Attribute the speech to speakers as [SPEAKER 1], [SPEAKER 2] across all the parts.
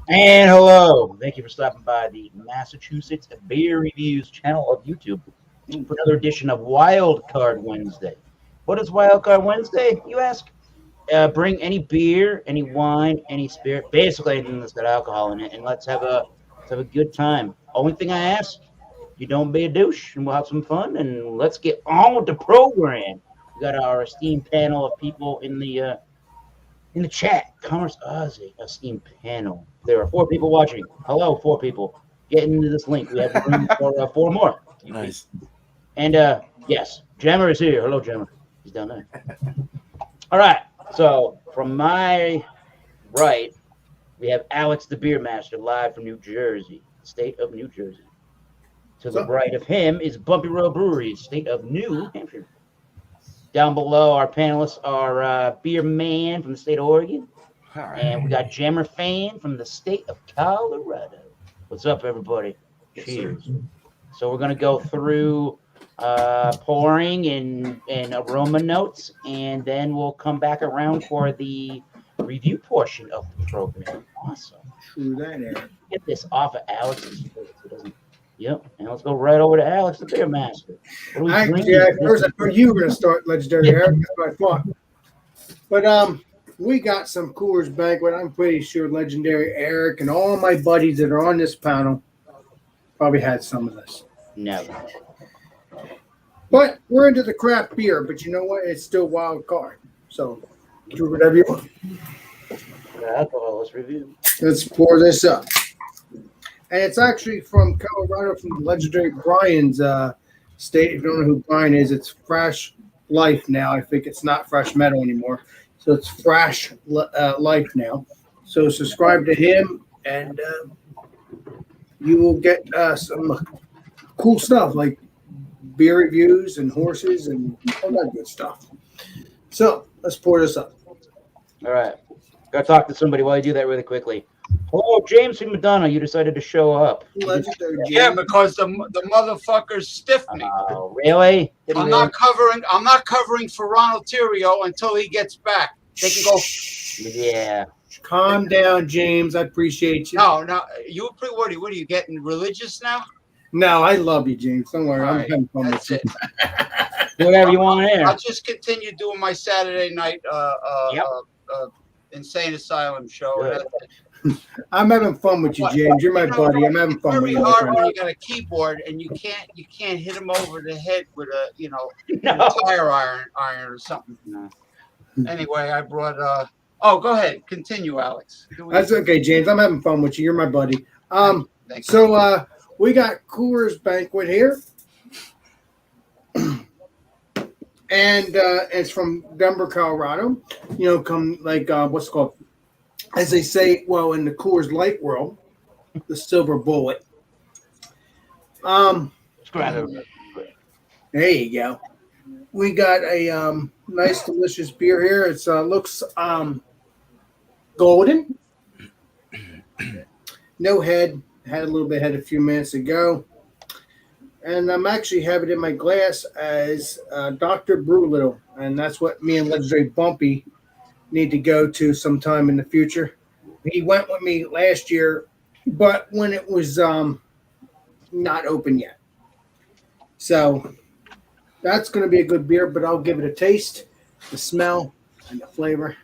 [SPEAKER 1] And hello. Thank you for stopping by the Massachusetts Beer Reviews channel of YouTube for another edition of Wild Card Wednesday. What is Wild Card Wednesday, you ask? Bring any beer, any wine, any spirit, basically anything that's got alcohol in it, and let's have a good time. Only thing I ask, you don't be a douche, and we'll have some fun, and let's get on with the program. We got our esteemed panel of people in the chat. Commerce Ozzy, esteemed panel. There are 4 people watching. Hello, 4 people. Get into this link. We have room for 4 more.
[SPEAKER 2] Nice.
[SPEAKER 1] And yes, Jammer is here. Hello, Jammer. He's down there. All right. So from my right, we have Alex the Beer Master live from New Jersey, state of New Jersey. To the right of him is Bumpy Road Brewery, state of New Hampshire. Down below, our panelists are Beer Man from the state of Oregon.
[SPEAKER 2] Right.
[SPEAKER 1] And we got Jammer Fan from the state of Colorado. What's up, everybody? Cheers. So we're going to go through pouring and aroma notes, and then we'll come back around for the review portion of the program. Awesome.
[SPEAKER 3] True that, Aaron.
[SPEAKER 1] Get this off of Alex's face. It doesn't. Yep, and let's go right over to Alex, the Beer Master.
[SPEAKER 3] First, I thought you were going to start Legendary Eric. That's what I thought. But we got some Coors Banquet. I'm pretty sure Legendary Eric and all my buddies that are on this panel probably had some of this.
[SPEAKER 1] Never.
[SPEAKER 3] But we're into the craft beer. But you know what? It's still wild card. So do whatever you want.
[SPEAKER 1] Alcohol, let's review.
[SPEAKER 3] Let's pour this up. And it's actually from Colorado, from Legendary Brian's state. If you don't know who Brian is, it's Fresh Life now. I think it's not Fresh Metal anymore. So it's Fresh Life now. So subscribe to him, and you will get some cool stuff like beer reviews and horses and all that good stuff. So let's pour this up.
[SPEAKER 1] All right. Got to talk to somebody while I do that really quickly. Hello, James from Madonna. You decided to show up.
[SPEAKER 3] Legendary
[SPEAKER 4] Yeah, because the motherfuckers stiffed me.
[SPEAKER 1] Oh, really?
[SPEAKER 4] I'm not covering for Ronald Tirio until he gets back. They can go.
[SPEAKER 1] Yeah.
[SPEAKER 3] Calm down, James. I appreciate you.
[SPEAKER 4] No, you what are you getting religious now?
[SPEAKER 3] No, I love you, James. Don't worry.
[SPEAKER 4] All
[SPEAKER 3] I'm
[SPEAKER 4] right,
[SPEAKER 3] having fun
[SPEAKER 4] that's
[SPEAKER 3] with
[SPEAKER 4] it.
[SPEAKER 1] Do whatever you want there.
[SPEAKER 4] I'll just continue doing my Saturday night insane asylum show.
[SPEAKER 1] Good.
[SPEAKER 3] I'm having fun with you,
[SPEAKER 4] What?
[SPEAKER 3] James. You're my buddy. I'm having
[SPEAKER 4] It's
[SPEAKER 3] fun with
[SPEAKER 4] very
[SPEAKER 3] you. my
[SPEAKER 4] hard
[SPEAKER 3] friend.
[SPEAKER 4] when you got a keyboard and you can't hit him over the head with a
[SPEAKER 1] No.
[SPEAKER 4] a tire iron or something.
[SPEAKER 1] No.
[SPEAKER 4] Anyway, I brought oh, go ahead, continue, Alex.
[SPEAKER 3] That's okay, James. I'm having fun with you. You're my buddy.
[SPEAKER 4] Thank you.
[SPEAKER 3] So we got Coors Banquet here. And it's from Denver, Colorado. You know, come like what's it called? As they say, well, in the Coors Light world, the silver bullet. There you go. We got a nice, delicious beer here. It looks golden. No head. Had a little bit head a few minutes ago. And I'm actually having it in my glass as Dr. Brew Little. And that's what me and Legendary Bumpy need to go to sometime in the future. He went with me last year, but when it was not open yet. So that's going to be a good beer, but I'll give it a taste, the smell, and the flavor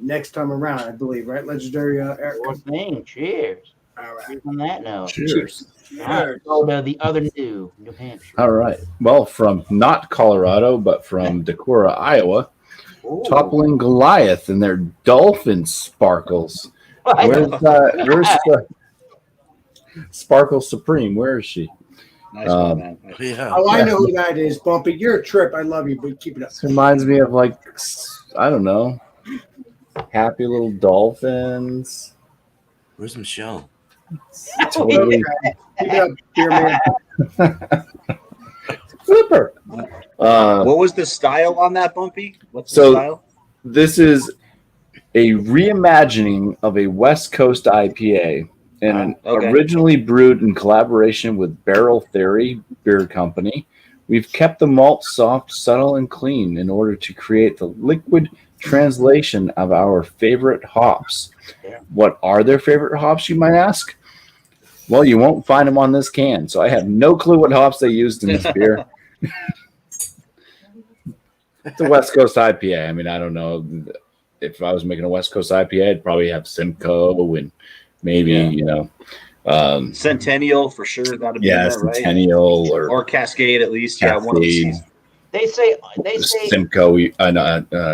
[SPEAKER 3] next time around, I believe. Right, Legendary Eric?
[SPEAKER 1] Sure thing. Cheers.
[SPEAKER 3] All right.
[SPEAKER 1] Cheers on that note.
[SPEAKER 2] Cheers.
[SPEAKER 1] All right, go to the other New Hampshire.
[SPEAKER 2] All right. Well, from not Colorado, but from Decorah, Iowa,
[SPEAKER 1] Ooh.
[SPEAKER 2] toppling Goliath and their dolphin sparkles. Where's the Sparkle Supreme? Where is she?
[SPEAKER 5] Nice one, man.
[SPEAKER 2] Yeah.
[SPEAKER 3] Oh, I know who that is, Bumpy. You're a trip. I love you, but keep it up.
[SPEAKER 2] This reminds me of, like, I don't know, happy little dolphins.
[SPEAKER 5] Where's Michelle?
[SPEAKER 2] Totally.
[SPEAKER 3] Keep it up, dear man.
[SPEAKER 2] Flipper.
[SPEAKER 5] What was the style on that, Bumpy? What's
[SPEAKER 2] So-
[SPEAKER 5] the style?
[SPEAKER 2] This is a reimagining of a West Coast IPA, and
[SPEAKER 5] Okay.
[SPEAKER 2] originally brewed in collaboration with Barrel Theory Beer Company. We've kept the malt soft, subtle, and clean in order to create the liquid translation of our favorite hops.
[SPEAKER 1] Yeah.
[SPEAKER 2] What are their favorite hops, you might ask? Well, you won't find them on this can, so I have no clue what hops they used in this beer. It's a West Coast IPA. I mean, I don't know. If I was making a West Coast IPA, I'd probably have Simcoe and maybe,
[SPEAKER 5] Centennial for sure. That'd be
[SPEAKER 2] yeah,
[SPEAKER 5] that, right?
[SPEAKER 2] Centennial or
[SPEAKER 5] Cascade at least. Yeah, one of
[SPEAKER 2] Cascade.
[SPEAKER 5] those.
[SPEAKER 1] They say
[SPEAKER 2] Simcoe.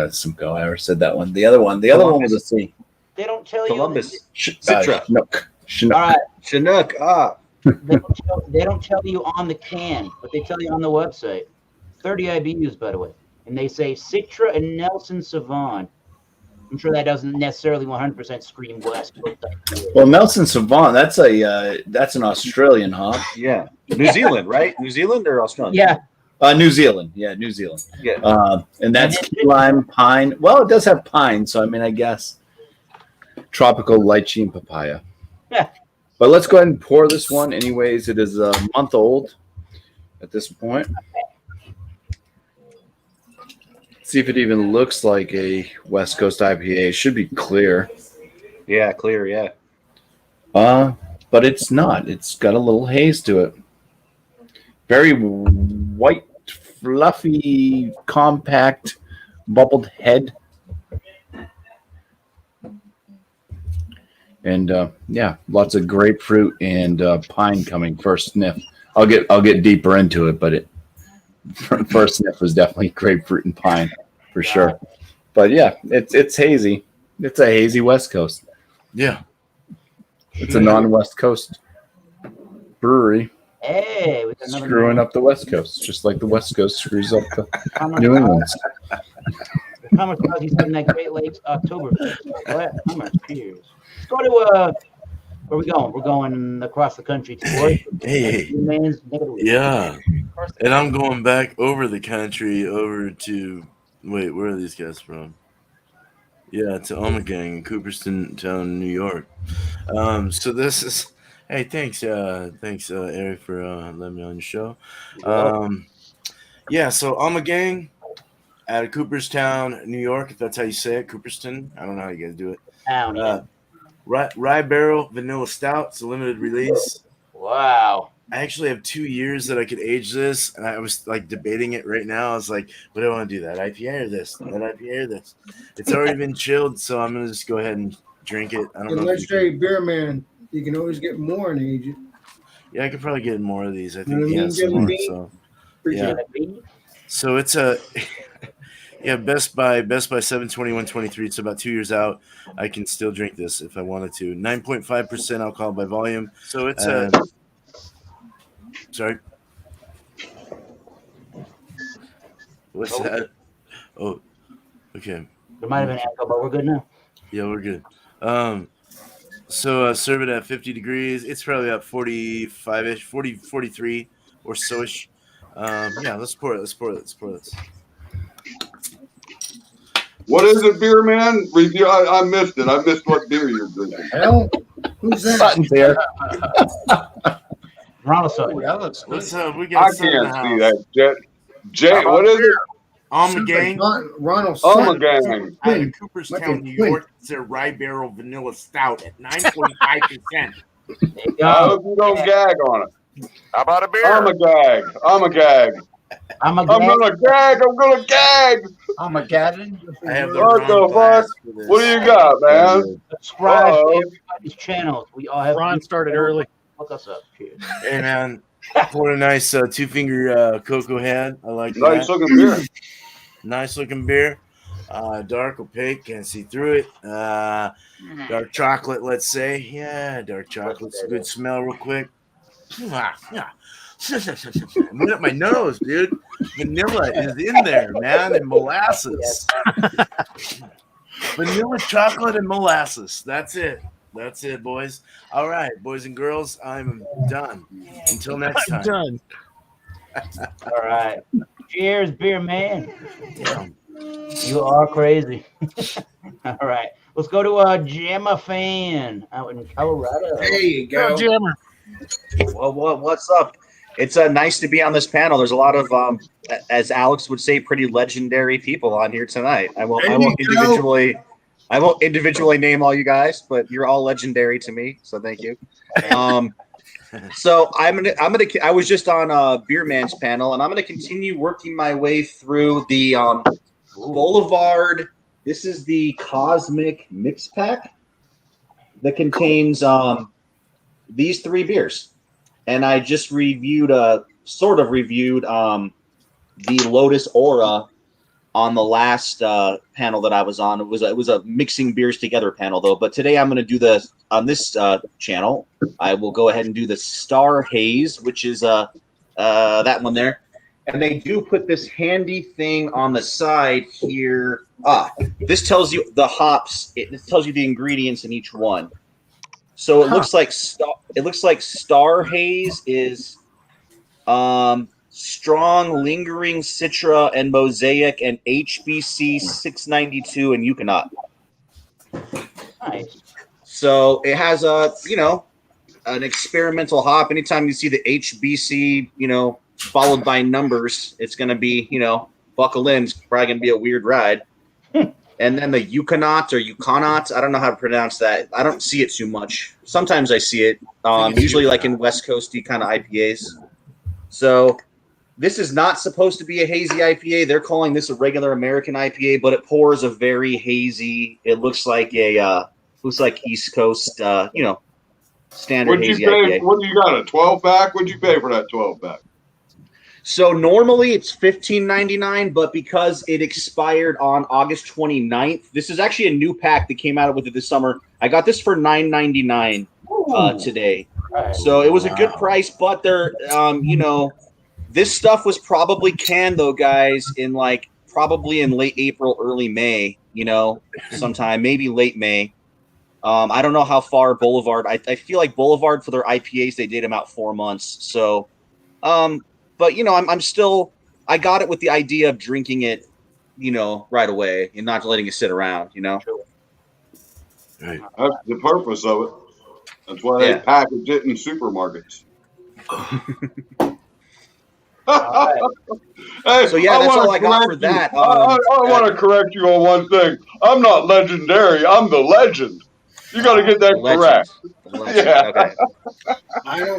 [SPEAKER 2] Simcoe. I already said that one. The other one was a C.
[SPEAKER 1] they don't tell
[SPEAKER 5] Columbus.
[SPEAKER 2] Citra.
[SPEAKER 5] Chinook.
[SPEAKER 1] All right.
[SPEAKER 5] Chinook.
[SPEAKER 1] They don't tell you on the can, but they tell you on the website. 30 IBUs, by the way. And they say Citra and Nelson Sauvin. I'm sure that doesn't necessarily 100% scream West.
[SPEAKER 2] Well, Nelson Sauvin, that's an Australian hop.
[SPEAKER 5] Yeah. New Zealand, right? New Zealand or Australia?
[SPEAKER 1] Yeah.
[SPEAKER 2] New Zealand. Yeah, New Zealand.
[SPEAKER 5] Yeah.
[SPEAKER 2] And that's key lime, pine. Well, it does have pine, so I mean, I guess tropical lychee and papaya.
[SPEAKER 1] Yeah.
[SPEAKER 2] But let's go ahead and pour this one. Anyways, it is a month old at this point. See if it even looks like a West Coast IPA. It should be clear.
[SPEAKER 5] Yeah, clear, yeah.
[SPEAKER 2] But it's not. It's got a little haze to it. Very white, fluffy, compact, bubbled head. And lots of grapefruit and pine coming first sniff. I'll get deeper into it, but first sniff was definitely grapefruit and pine for sure. But yeah, it's hazy. It's a hazy West Coast.
[SPEAKER 6] Yeah.
[SPEAKER 2] It's a non-West Coast brewery.
[SPEAKER 1] Hey, we got another
[SPEAKER 2] Screwing up the West Coast, just like the West Coast screws up the New England.
[SPEAKER 1] How much was he's in that Great Lakes Oktoberfest? Cheers. Let's go to where we going? We're going across the country to
[SPEAKER 6] Hey. Yeah. And I'm going back over the country over to where are these guys from? Yeah, to Omegang in Cooperstown, New York. So this is hey, thanks, Eric, for letting me on your show. So Omegang out of Cooperstown, New York, if that's how you say it, Cooperston. I don't know how you guys do it. Rye Barrel Vanilla Stout. It's a limited release.
[SPEAKER 1] Wow.
[SPEAKER 6] I actually have 2 years that I could age this, and I was like debating it right now. I was like, what do I want to do? That IPA or this? That IPA or this? It's already been chilled, so I'm going to just go ahead and drink it. I don't know.
[SPEAKER 3] Legendary beer man, you can always get more and age it.
[SPEAKER 6] Yeah, I could probably get more of these. I think So it's a Best Buy 7/21/23. It's about 2 years out. I can still drink this if I wanted to. 9.5% alcohol by volume. So it's sorry. What's that? Oh, okay.
[SPEAKER 1] There might have been echo, but we're good now.
[SPEAKER 6] Yeah, we're good. So serve it at 50 degrees. It's probably about 45-ish, 43 or so-ish. Let's pour it. Let's pour this.
[SPEAKER 7] What is it, beer man? I missed it. I missed what beer you're drinking.
[SPEAKER 3] Hell, who's that?
[SPEAKER 2] Sutton's here.
[SPEAKER 1] Ronald Sutton.
[SPEAKER 6] We got
[SPEAKER 7] I can't see that. Jay, what is it?
[SPEAKER 6] Omegang.
[SPEAKER 3] Ronald Sutton.
[SPEAKER 7] Omegang.
[SPEAKER 6] Out of Cooperstown, New York. It's a Rye Barrel Vanilla Stout at 9.5%.
[SPEAKER 1] There you
[SPEAKER 7] I
[SPEAKER 1] go.
[SPEAKER 7] hope you don't gag on it.
[SPEAKER 8] How about a beer?
[SPEAKER 7] I'm a gag. I'm gonna gag.
[SPEAKER 2] I'm a gadding.
[SPEAKER 6] I have the
[SPEAKER 7] What the
[SPEAKER 6] wrong glass
[SPEAKER 7] fuck?
[SPEAKER 6] for this.
[SPEAKER 7] What do you got, man?
[SPEAKER 1] Subscribe
[SPEAKER 7] Uh-oh.
[SPEAKER 1] to everybody's channels. We all have.
[SPEAKER 8] Ron started early.
[SPEAKER 1] Look us up. Cheers.
[SPEAKER 6] Hey, man. Pour a nice two-finger cocoa head. I like
[SPEAKER 7] Nice
[SPEAKER 6] that.
[SPEAKER 7] looking beer.
[SPEAKER 6] Nice looking beer. Dark, opaque, can't see through it. Dark chocolate, let's say. Yeah, dark chocolate's a good smell real quick. Went up my nose, dude. Vanilla is in there, man, and molasses. Vanilla chocolate and molasses. That's it. That's it, boys. All right, boys and girls, I'm done. Until next time.
[SPEAKER 8] I'm done.
[SPEAKER 1] All right. Cheers, beer man. You are crazy. All right. Let's go to Gemma Fan out in Colorado.
[SPEAKER 3] There you go.
[SPEAKER 8] Jammer.
[SPEAKER 5] Well, what's up? It's nice to be on this panel. There's a lot of, as Alex would say, pretty legendary people on here tonight. I won't individually name all you guys, but you're all legendary to me. So thank you. So I was just on Beer Man's panel, and I'm gonna continue working my way through the Boulevard. This is the Cosmic Mix Pack that contains these 3 beers. And I just sort of reviewed the Lotus Aura on the last panel that I was on. It was a mixing beers together panel though. But today I'm going to do on this channel. I will go ahead and do the Star Haze, which is that one there. And they do put this handy thing on the side here. This tells you the hops. It tells you the ingredients in each one. So it looks like Star Haze is strong, lingering Citra and Mosaic and HBC 692 and Yukonot.
[SPEAKER 1] Nice.
[SPEAKER 5] So it has an experimental hop. Anytime you see the HBC, followed by numbers, it's going to be, buckle in. It's probably going to be a weird ride. And then the Yukonot or Yukonot, I don't know how to pronounce that. I don't see it too much. Sometimes I see it, usually like in West Coasty kind of IPAs. So this is not supposed to be a hazy IPA. They're calling this a regular American IPA, but it pours a very hazy. It looks like East Coast, standard hazy IPA.
[SPEAKER 7] What do you got, a 12-pack? What'd you pay for that 12-pack?
[SPEAKER 5] So normally it's $15.99, but because it expired on August 29th, this is actually a new pack that came out with it this summer. I got this for $9.99 today. So it was a good price, but they're, this stuff was probably canned though, guys, in probably in late April, early May, sometime, maybe late May. I don't know how far Boulevard, I feel like Boulevard for their IPAs, they date them out 4 months. So, but I'm still, I got it with the idea of drinking it, right away and not letting it sit around,
[SPEAKER 6] Right.
[SPEAKER 7] That's the purpose of it. That's why they package it in supermarkets. Hey,
[SPEAKER 5] So yeah, that's all I got for that.
[SPEAKER 7] I want to correct you on one thing. I'm not legendary. I'm the legend. You got to get that correct.
[SPEAKER 5] Legend.
[SPEAKER 7] Yeah.
[SPEAKER 5] Okay.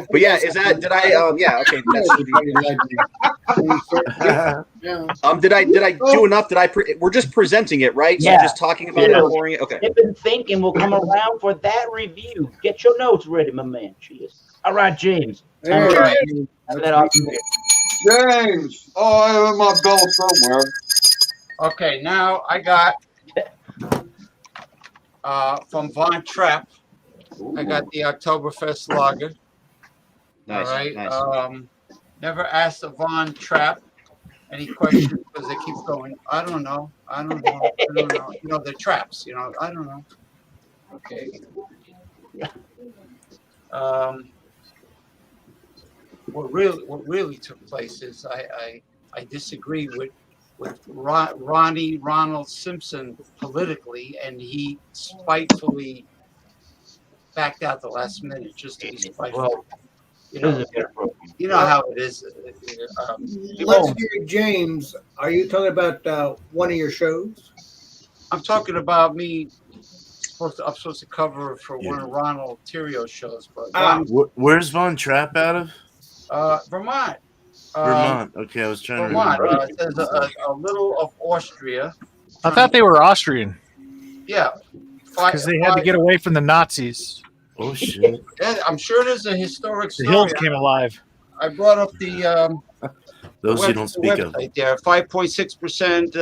[SPEAKER 5] But yeah, is that? Did I? Yeah. Okay. Did I do enough? We're just presenting it, right? So
[SPEAKER 1] Yeah.
[SPEAKER 5] just talking about it, pouring it. Okay.
[SPEAKER 1] I've been thinking we'll come around for that review. Get your notes ready, my man. Cheers. All right, James.
[SPEAKER 3] All right.
[SPEAKER 1] Have that awesome beer.
[SPEAKER 7] James. Oh, I have my belt somewhere.
[SPEAKER 4] Okay, now I got from Von Trapp. I got the Oktoberfest lager.
[SPEAKER 5] Nice.
[SPEAKER 4] All right.
[SPEAKER 5] Nice.
[SPEAKER 4] Never asked Von Trapp any questions because they keep going. I don't know. They're traps. I don't know. Okay. What really took place is I disagree with Ronald Simpson politically, and he spitefully backed out the last minute just to be spiteful. You know how it is.
[SPEAKER 3] Let's hear James. Are you talking about one of your shows?
[SPEAKER 4] I'm talking about me. I'm supposed to cover for one of Ronald Theriaul's shows, but
[SPEAKER 6] Where's Von Trapp out of?
[SPEAKER 4] Vermont.
[SPEAKER 6] Vermont. Okay, I was trying
[SPEAKER 4] Vermont.
[SPEAKER 6] to remember.
[SPEAKER 4] There's a little of Austria.
[SPEAKER 8] I thought they were Austrian
[SPEAKER 4] Yeah.
[SPEAKER 8] because they had to get away from the Nazis.
[SPEAKER 6] Oh shit!
[SPEAKER 4] Yeah, I'm sure there's a historic
[SPEAKER 8] The
[SPEAKER 4] story.
[SPEAKER 8] hills came alive.
[SPEAKER 4] I brought up the
[SPEAKER 6] Those you don't speak of.
[SPEAKER 4] website there. 5.6%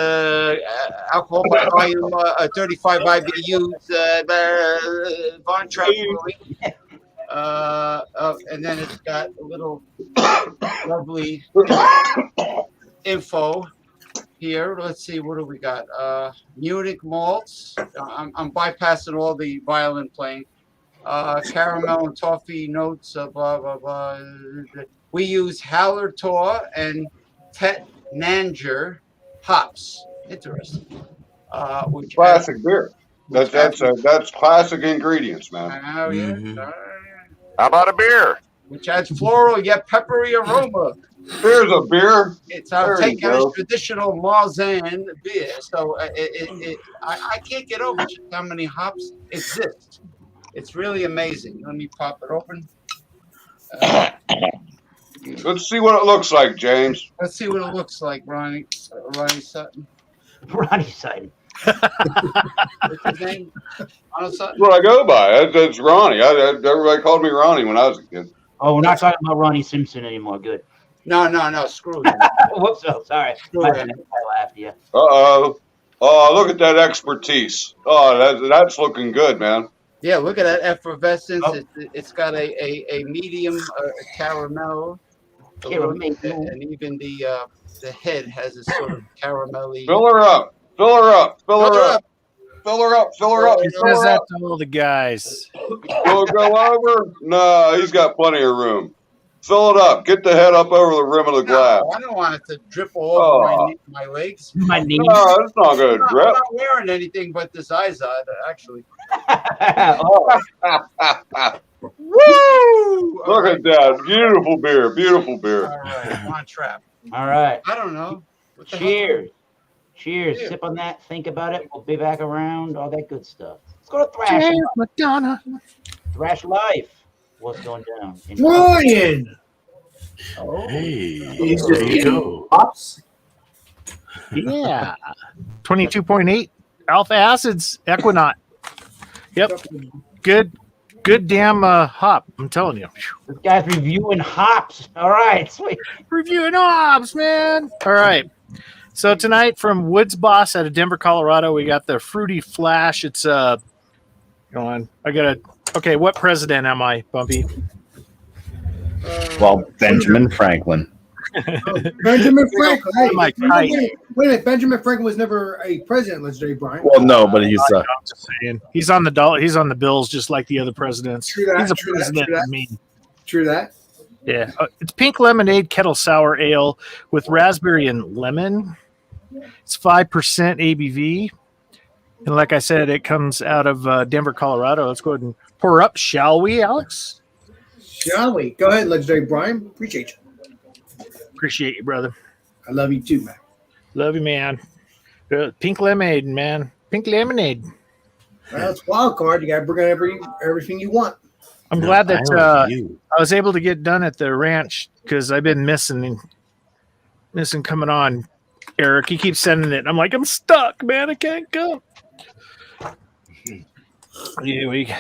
[SPEAKER 4] alcohol by volume, 35 IBUs. Von Trapp Brewing. And then it's got a little lovely info here. Let's see, what do we got? Munich malts. I'm bypassing all the violin playing. Caramel and toffee notes. Blah blah blah. We use Hallertor and Tet Nanger hops. Interesting. Which
[SPEAKER 7] Classic beer. That's classic ingredients, man.
[SPEAKER 4] Oh yeah.
[SPEAKER 6] Mhm.
[SPEAKER 9] How about a beer?
[SPEAKER 4] which adds floral yet peppery aroma.
[SPEAKER 7] Here's a beer.
[SPEAKER 4] It's our
[SPEAKER 7] There you
[SPEAKER 4] take on its
[SPEAKER 7] go.
[SPEAKER 4] traditional Lausanne beer. So I can't get over just how many hops exist. It's really amazing. Let me pop it open.
[SPEAKER 7] Let's see what it looks like, James.
[SPEAKER 4] Let's see what it looks like, Ronnie Sutton.
[SPEAKER 1] Ronnie Sutton.
[SPEAKER 4] What's his name? Ronald Sutton?
[SPEAKER 7] That's what I go by. That's Ronnie. Everybody called me Ronnie when I was a kid.
[SPEAKER 1] Oh, we're not talking about Ronnie Simpson anymore. Good.
[SPEAKER 4] No. Screw him.
[SPEAKER 1] Whoops. Oh, sorry.
[SPEAKER 4] Screw
[SPEAKER 1] I
[SPEAKER 4] him.
[SPEAKER 1] laughed. Yeah.
[SPEAKER 7] Uh-oh. Oh, look at that expertise. Oh, that's looking good, man.
[SPEAKER 4] Yeah, look at that effervescence.
[SPEAKER 1] Oh.
[SPEAKER 4] It's got a medium caramel.
[SPEAKER 1] Caramel.
[SPEAKER 4] And even the head has a sort of caramelly.
[SPEAKER 7] Fill her up. Fill her up. Fill her up. Fill her up. Fill her up.
[SPEAKER 8] He
[SPEAKER 7] Fill
[SPEAKER 8] says
[SPEAKER 7] her
[SPEAKER 8] that
[SPEAKER 7] up.
[SPEAKER 8] to all the guys.
[SPEAKER 7] Will it go over? No, he's got plenty of room. Fill it up. Get the head up over the rim of the glass.
[SPEAKER 4] No, I don't want it to drip all over my legs.
[SPEAKER 1] My knee.
[SPEAKER 7] No, it's not going to
[SPEAKER 4] I'm
[SPEAKER 7] drip.
[SPEAKER 4] not wearing anything but this Izod, actually.
[SPEAKER 1] Oh,
[SPEAKER 4] Woo!
[SPEAKER 7] Look at that. Beautiful beer. Beautiful beer.
[SPEAKER 4] All right, I'm on Trapp.
[SPEAKER 1] all right.
[SPEAKER 4] I don't know. What the hell?
[SPEAKER 1] Cheers. Cheers.
[SPEAKER 4] Cheers.
[SPEAKER 1] Sip on that. Think about it. We'll be back around. All that good stuff. Let's go to Thrash.
[SPEAKER 8] Cheers, Madonna.
[SPEAKER 1] Thrash Life. What's going down?
[SPEAKER 3] Brian.
[SPEAKER 6] Hey,
[SPEAKER 3] He's
[SPEAKER 6] there
[SPEAKER 3] just
[SPEAKER 6] you go.
[SPEAKER 3] hops.
[SPEAKER 8] Yeah. 22.8 alpha acids, Equinaut. Yep. Good damn hop. I'm telling you.
[SPEAKER 1] This guy's reviewing hops. All right. Sweet.
[SPEAKER 8] Reviewing hops, man. All right. So tonight from Woods Boss out of Denver, Colorado, we got the Fruity Flash. It's go on. Okay, what president am I, Bumpy?
[SPEAKER 2] Well, Benjamin Franklin.
[SPEAKER 3] Benjamin Franklin. Hey,
[SPEAKER 8] Mike,
[SPEAKER 3] wait a minute. Benjamin Franklin was never a president, legendary Brian.
[SPEAKER 2] Well, no, but he's
[SPEAKER 8] I'm just saying. He's on the dollar. He's on the bills just like the other presidents.
[SPEAKER 3] True that,
[SPEAKER 8] He's a
[SPEAKER 3] true that,
[SPEAKER 8] president
[SPEAKER 3] true that.
[SPEAKER 8] to me.
[SPEAKER 3] True that.
[SPEAKER 8] Yeah, it's pink lemonade kettle sour ale with raspberry and lemon. It's 5% ABV, and like I said, it comes out of Denver, Colorado. Let's go ahead and pour up, shall we, Alex?
[SPEAKER 3] Shall we? Go ahead, legendary Brian. Appreciate you.
[SPEAKER 8] Appreciate you, brother.
[SPEAKER 3] I love you too, man.
[SPEAKER 8] Love you, man. Pink lemonade, man. Pink lemonade.
[SPEAKER 3] Well, it's wild card. You got to bring out everything you want.
[SPEAKER 8] I'm glad that
[SPEAKER 6] I love you.
[SPEAKER 8] I was able to get done at the ranch because I've been missing coming on. Eric, he keeps sending it. I'm like, I'm stuck, man. I can't go. Yeah,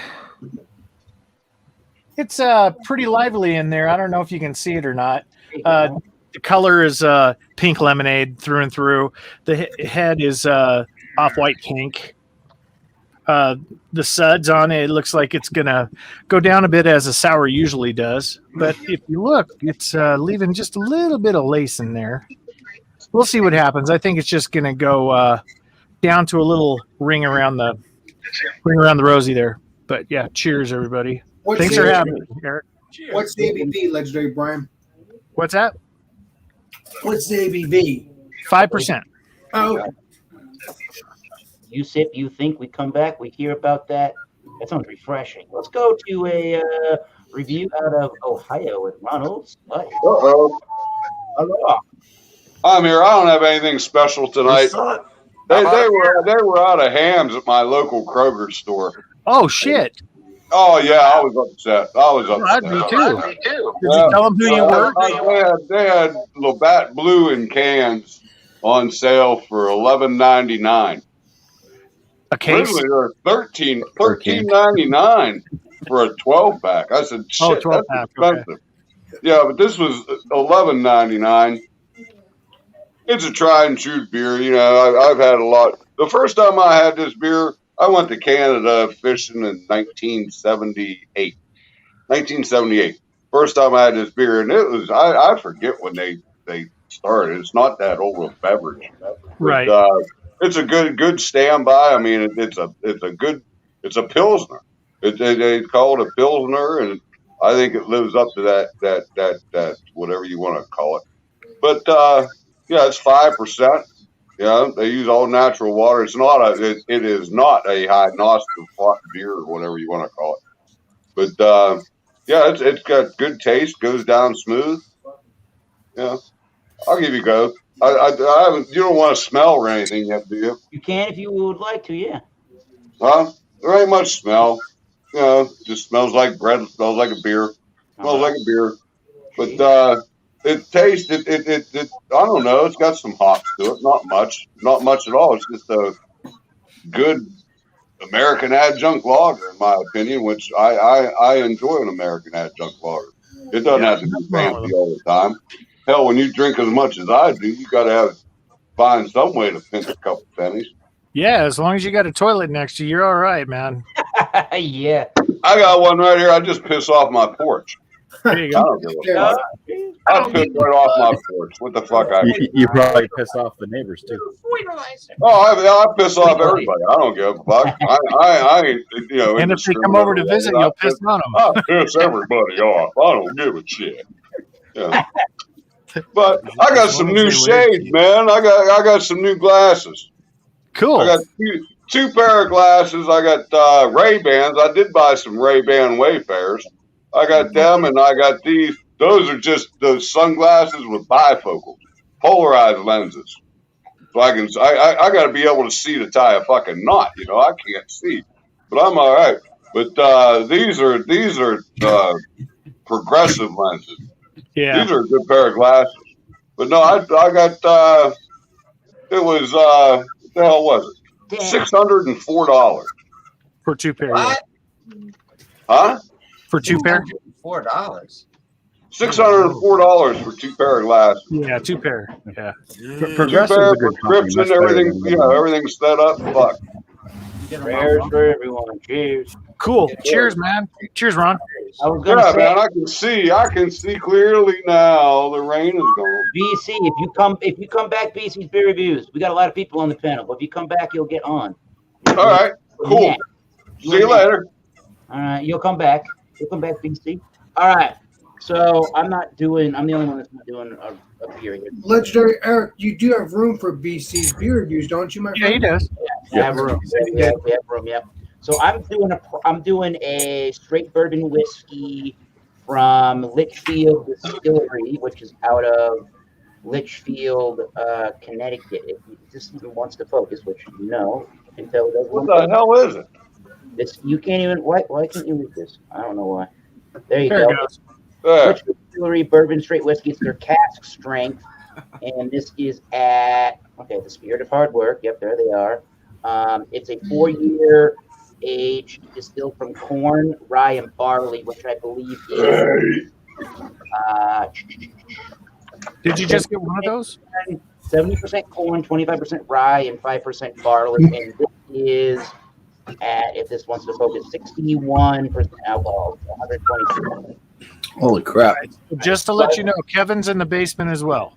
[SPEAKER 8] it's pretty lively in there. I don't know if you can see it or not. The color is pink lemonade through and through. The head is off-white pink. The suds on it looks like it's gonna go down a bit as a sour usually does. But if you look, it's leaving just a little bit of lace in there. We'll see what happens. I think it's just gonna go down to a little ring around the rosy there. But yeah, cheers everybody. Thanks for having me, Eric.
[SPEAKER 3] What's the ABV, legendary Brian?
[SPEAKER 8] What's that?
[SPEAKER 3] What's the ABV?
[SPEAKER 8] 5%.
[SPEAKER 3] Oh,
[SPEAKER 1] You sip, you think, we come back, we hear about that. That sounds refreshing. Let's go to a review out of Ohio with Ronald's Life.
[SPEAKER 7] Uh-oh.
[SPEAKER 1] Hello.
[SPEAKER 7] I'm here. I don't have anything special tonight. They were out of hams at my local Kroger store.
[SPEAKER 8] Oh shit!
[SPEAKER 7] Oh yeah, I was upset.
[SPEAKER 8] I'd be too. Did
[SPEAKER 7] Yeah.
[SPEAKER 8] you tell them who you were?
[SPEAKER 7] They had Labatt Blue in cans on sale for $11.99.
[SPEAKER 8] A case?
[SPEAKER 7] Originally, they were $13.99 for a 12-pack. I said, shit,
[SPEAKER 8] Oh, 12
[SPEAKER 7] that's
[SPEAKER 8] pack, okay.
[SPEAKER 7] expensive. Yeah, but this was $11.99. It's a tried and true beer. You know, I've had a lot. The first time I had this beer, I went to Canada fishing in 1978. 1978. First time I had this beer, and it was, I forget when they started. It's not that old a beverage.
[SPEAKER 8] Right.
[SPEAKER 7] But, it's a good standby. I mean, it's a Pilsner. They call it a Pilsner, and I think it lives up to that whatever you want to call it. But yeah, it's 5%. Yeah, they use all natural water. It's not it is not a high nostril beer or whatever you want to call it. But Yeah, it's got good taste. Goes down smooth. Yeah, I'll give you a go. I haven't. You don't want to smell or anything yet, do you?
[SPEAKER 1] You can if you would like to, yeah.
[SPEAKER 7] Huh? There ain't much smell. You know, just smells like bread. Smells like a beer. Smells like a beer. But it tastes. It. I don't know. It's got some hops to it. Not much. Not much at all. It's just a good American adjunct lager, in my opinion, which I enjoy an American adjunct lager. It doesn't have to be fancy all the time. Hell, when you drink as much as I do, you got to find some way to pinch a couple pennies.
[SPEAKER 8] Yeah, as long as you got a toilet next to you, you're all right, man.
[SPEAKER 1] Yeah.
[SPEAKER 7] I got one right here. I just piss off my porch.
[SPEAKER 8] There you
[SPEAKER 7] I
[SPEAKER 8] go.
[SPEAKER 7] don't give a fuck. I piss right off my porch. What the fuck?
[SPEAKER 2] You probably piss off the neighbors too.
[SPEAKER 7] I piss off everybody. I don't give a fuck. I ain't, you know.
[SPEAKER 8] And if they come over to visit, you'll piss on them.
[SPEAKER 7] I piss everybody off. I don't give a shit. Yeah. But I got some new shades, man. I got some new glasses.
[SPEAKER 8] Cool.
[SPEAKER 7] I got two pair of glasses. I got Ray-Bans. I did buy some Ray-Ban Wayfarers. I got them, and I got these. Those are just those sunglasses with bifocals, polarized lenses. So I got to be able to see to tie a fucking knot. You know, I can't see, but I'm all right. But these are progressive lenses.
[SPEAKER 8] Yeah.
[SPEAKER 7] These are a good pair of glasses. But no, I got it was what the hell was it? $604
[SPEAKER 8] For two pair.
[SPEAKER 4] What?
[SPEAKER 7] Huh?
[SPEAKER 8] For two pair?
[SPEAKER 4] $4.
[SPEAKER 7] $604 for two pair of glasses.
[SPEAKER 8] Yeah, two pair. Yeah.
[SPEAKER 2] Progressive's a good company.
[SPEAKER 7] Prescription, everything, you know, everything's set up. Fuck.
[SPEAKER 1] Prayers for everyone. Cheers.
[SPEAKER 8] Cool. Cheers, man. Cheers, Ron.
[SPEAKER 1] I was gonna
[SPEAKER 7] Yeah,
[SPEAKER 1] say,
[SPEAKER 7] man, I can see clearly now. The rain is gone.
[SPEAKER 1] BC, if you come back, BC's beer reviews. We got a lot of people on the panel, but if you come back, you'll get on.
[SPEAKER 7] All right, cool.
[SPEAKER 1] Yeah.
[SPEAKER 7] See you later.
[SPEAKER 1] All right, you'll come back. You'll come back, BC. All right. So I'm the only one that's not doing a beer here.
[SPEAKER 3] Legendary Eric, you do have room for BC's beer reviews, don't you, my
[SPEAKER 8] Yeah, he
[SPEAKER 3] friend?
[SPEAKER 8] does.
[SPEAKER 1] We have room. We have room. Yep. So I'm doing a straight bourbon whiskey from Litchfield Distillery, which is out of Litchfield, Connecticut. If this even wants to focus, which you know, you can tell it doesn't.
[SPEAKER 7] What the hell is it?
[SPEAKER 1] This you can't even. Why can't you read this? I don't know why. There you
[SPEAKER 8] There
[SPEAKER 1] go.
[SPEAKER 8] it goes.
[SPEAKER 7] There.
[SPEAKER 1] Litchfield Distillery bourbon straight whiskey. It's their cask strength, and this is at the Spirit of Hard Work. Yep, there they are. It's a 4-year age distilled from corn, rye, and barley, which I believe is.
[SPEAKER 8] Did you just get one of those?
[SPEAKER 1] 70% corn, 25% rye, and 5% barley, and this is at, if this wants to focus, 61% alcohol, 120.
[SPEAKER 2] Holy crap!
[SPEAKER 8] Just to let you know, Kevin's in the basement as well.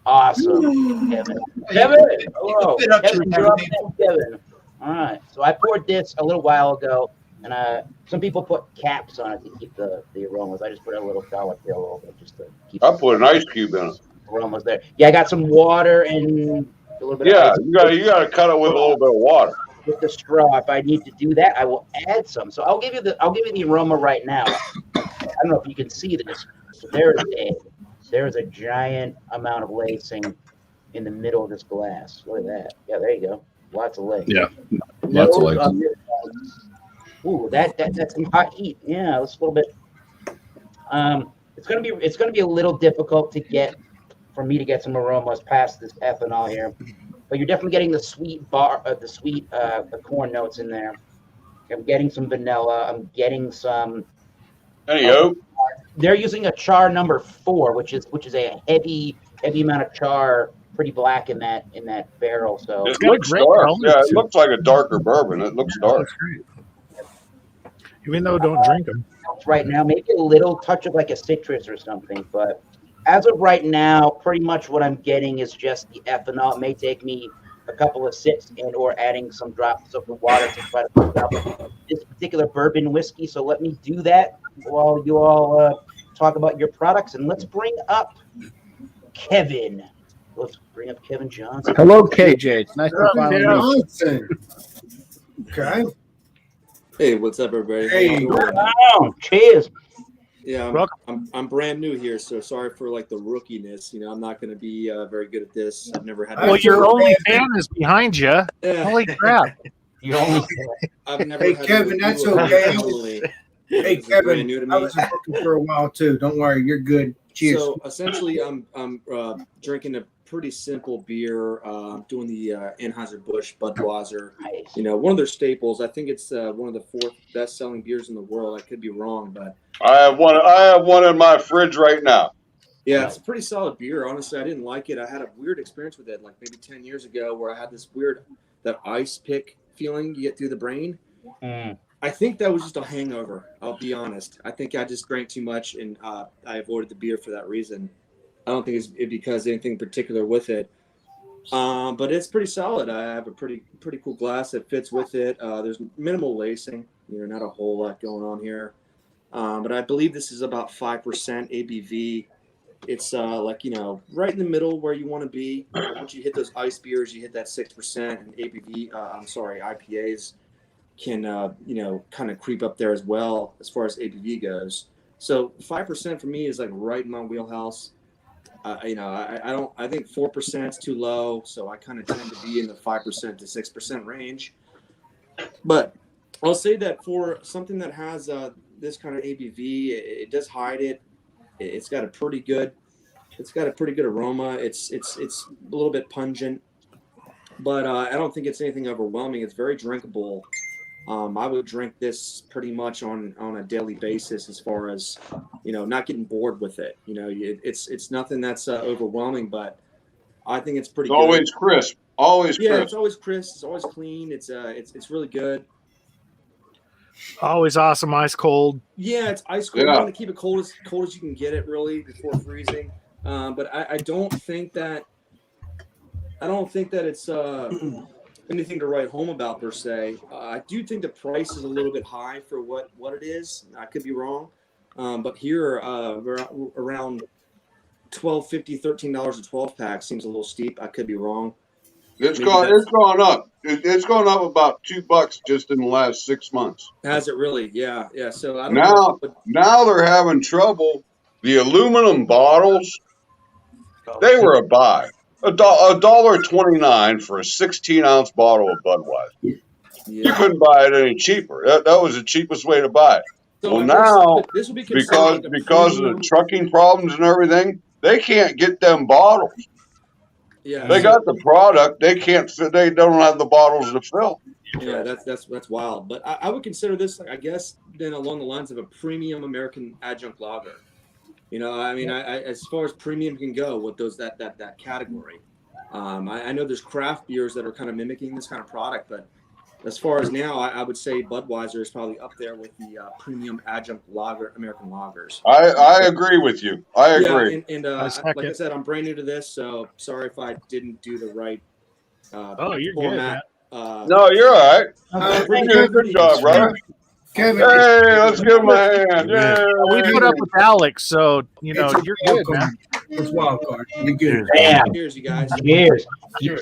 [SPEAKER 1] Awesome, Kevin. Kevin, hello. Kevin, you're up next, Kevin. All right. So I poured this a little while ago, and some people put caps on it to keep the aromas. I just put a little dollar bill over it just to keep
[SPEAKER 7] I put an ice cube in it.
[SPEAKER 1] the aromas there. Yeah, I got some water and a little bit.
[SPEAKER 7] Yeah,
[SPEAKER 1] of ice
[SPEAKER 7] you gotta cut it with a little bit of water.
[SPEAKER 1] with the straw. If I need to do that, I will add some. So I'll give you the aroma right now. I don't know if you can see this. So there's a giant amount of lacing in the middle of this glass. Look at that. Yeah, there you go. Lots of lace.
[SPEAKER 2] Yeah, lots of lace.
[SPEAKER 1] Ooh, that's some hot heat. Yeah, it's a little bit. It's gonna be a little difficult for me to get some aromas past this ethanol here, but you're definitely getting the sweet the corn notes in there. I'm getting some vanilla. I'm getting some.
[SPEAKER 7] There you go.
[SPEAKER 1] They're using a char number 4, which is a heavy amount of char, pretty black in that barrel. So
[SPEAKER 7] It
[SPEAKER 8] got a
[SPEAKER 7] looks
[SPEAKER 8] great
[SPEAKER 7] dark.
[SPEAKER 8] color,
[SPEAKER 7] Yeah, it
[SPEAKER 8] too.
[SPEAKER 7] looks like a darker bourbon. It looks dark.
[SPEAKER 8] Even though don't drink them.
[SPEAKER 1] right now, maybe a little touch of like a citrus or something, but as of right now, pretty much what I'm getting is just the ethanol. It may take me a couple of sips and or adding some drops of the water to try to put out this particular bourbon whiskey. So let me do that while you all talk about your products, and let's bring up Kevin. Let's bring up Kevin Johnson.
[SPEAKER 2] Hello, KJ. It's nice to finally meet you.
[SPEAKER 3] Johnson. Okay.
[SPEAKER 9] Hey, what's up, everybody?
[SPEAKER 3] Hey.
[SPEAKER 1] Oh, cheers.
[SPEAKER 9] Yeah,
[SPEAKER 8] Welcome.
[SPEAKER 9] I'm brand new here, so sorry for like the rookiness. You know, I'm not going to be very good at this. I've never had.
[SPEAKER 8] Well, your only fan is behind you.
[SPEAKER 9] Yeah.
[SPEAKER 8] Holy crap!
[SPEAKER 1] You only
[SPEAKER 9] I've never
[SPEAKER 3] Hey,
[SPEAKER 9] had to
[SPEAKER 3] Kevin,
[SPEAKER 9] do
[SPEAKER 3] that's
[SPEAKER 9] it
[SPEAKER 3] okay.
[SPEAKER 9] manually.
[SPEAKER 3] Hey,
[SPEAKER 9] This is
[SPEAKER 3] Kevin,
[SPEAKER 9] brand new to
[SPEAKER 3] I
[SPEAKER 9] me.
[SPEAKER 3] was looking for a while too. Don't worry, you're good. Cheers.
[SPEAKER 9] So essentially, I'm drinking a pretty simple beer. Doing the Anheuser-Busch Budweiser. You know, one of their staples. I think it's one of the 4th best-selling beers in the world. I could be wrong, but
[SPEAKER 7] I have one in my fridge right now.
[SPEAKER 9] yeah, it's a pretty solid beer. Honestly, I didn't like it. I had a weird experience with it, like maybe 10 years ago, where I had this weird that ice pick feeling you get through the brain. I think that was just a hangover. I'll be honest. I think I just drank too much, and I avoided the beer for that reason. I don't think it's because anything particular with it. But it's pretty solid. I have a pretty cool glass that fits with it. There's minimal lacing. You know, not a whole lot going on here. But I believe this is about 5% ABV. It's like, you know, right in the middle where you want to be. Once you hit those ice beers, you hit that 6%, and IPAs can, you know, kind of creep up there as well as far as ABV goes. So 5% for me is like right in my wheelhouse. You know, I think 4% is too low, so I kind of tend to be in the 5% to 6% range. But I'll say that for something that has this kind of ABV, it does hide it. It's got a pretty good aroma. It's a little bit pungent, but I don't think it's anything overwhelming. It's very drinkable. I would drink this pretty much on a daily basis, as far as, you know, not getting bored with it. You know, it's nothing that's overwhelming, but I think it's pretty.
[SPEAKER 7] It's always crisp. Always
[SPEAKER 9] yeah,
[SPEAKER 7] crisp.
[SPEAKER 9] it's always crisp. It's always clean. It's really good.
[SPEAKER 8] Always awesome, ice cold.
[SPEAKER 9] Yeah, it's ice cold.
[SPEAKER 7] Yeah.
[SPEAKER 9] You want to keep it cold as you can get it, really, before freezing. But I don't think that it's anything to write home about per se. I do think the price is a little bit high for what it is. I could be wrong, but here we're around $12.50, $13 a 12-pack seems a little steep. I could be wrong.
[SPEAKER 7] It's
[SPEAKER 9] Maybe
[SPEAKER 7] gone up. It's gone up about $2 just in the last 6 months.
[SPEAKER 9] Has it really? Yeah. So I don't know.
[SPEAKER 7] Now they're having trouble. The aluminum bottles, they were a buy. $1.29 for a 16-ounce bottle of Budweiser.
[SPEAKER 9] Yeah.
[SPEAKER 7] You couldn't buy it any cheaper. That was the cheapest way to buy it.
[SPEAKER 9] So
[SPEAKER 7] Well,
[SPEAKER 9] I
[SPEAKER 7] now,
[SPEAKER 9] guess this would be considered like a
[SPEAKER 7] because of
[SPEAKER 9] premium-
[SPEAKER 7] the trucking problems and everything, they can't get them bottles.
[SPEAKER 9] Yeah.
[SPEAKER 7] They got the product. They can't. They don't have the bottles to fill.
[SPEAKER 9] Yeah, that's wild. But I would consider this, like, I guess, then along the lines of a premium American adjunct lager. You know, I mean, I as far as premium can go with those that category. I know there's craft beers that are kind of mimicking this kind of product, but as far as now, I would say Budweiser is probably up there with the premium adjunct lager, American lagers.
[SPEAKER 7] I agree with you. I agree.
[SPEAKER 9] Yeah, and like I said, I'm brand new to this, so sorry if I didn't do the right
[SPEAKER 8] You're
[SPEAKER 9] format.
[SPEAKER 7] No, you're all right.
[SPEAKER 9] Pretty
[SPEAKER 7] Good job, brother.
[SPEAKER 3] Kevin,
[SPEAKER 7] Hey, let's give him a hand. Yeah.
[SPEAKER 8] We put up with Alex, so you know you're good, man.
[SPEAKER 3] it's wild card. You're good.
[SPEAKER 1] Bam.
[SPEAKER 9] Cheers, you guys.
[SPEAKER 1] Cheers.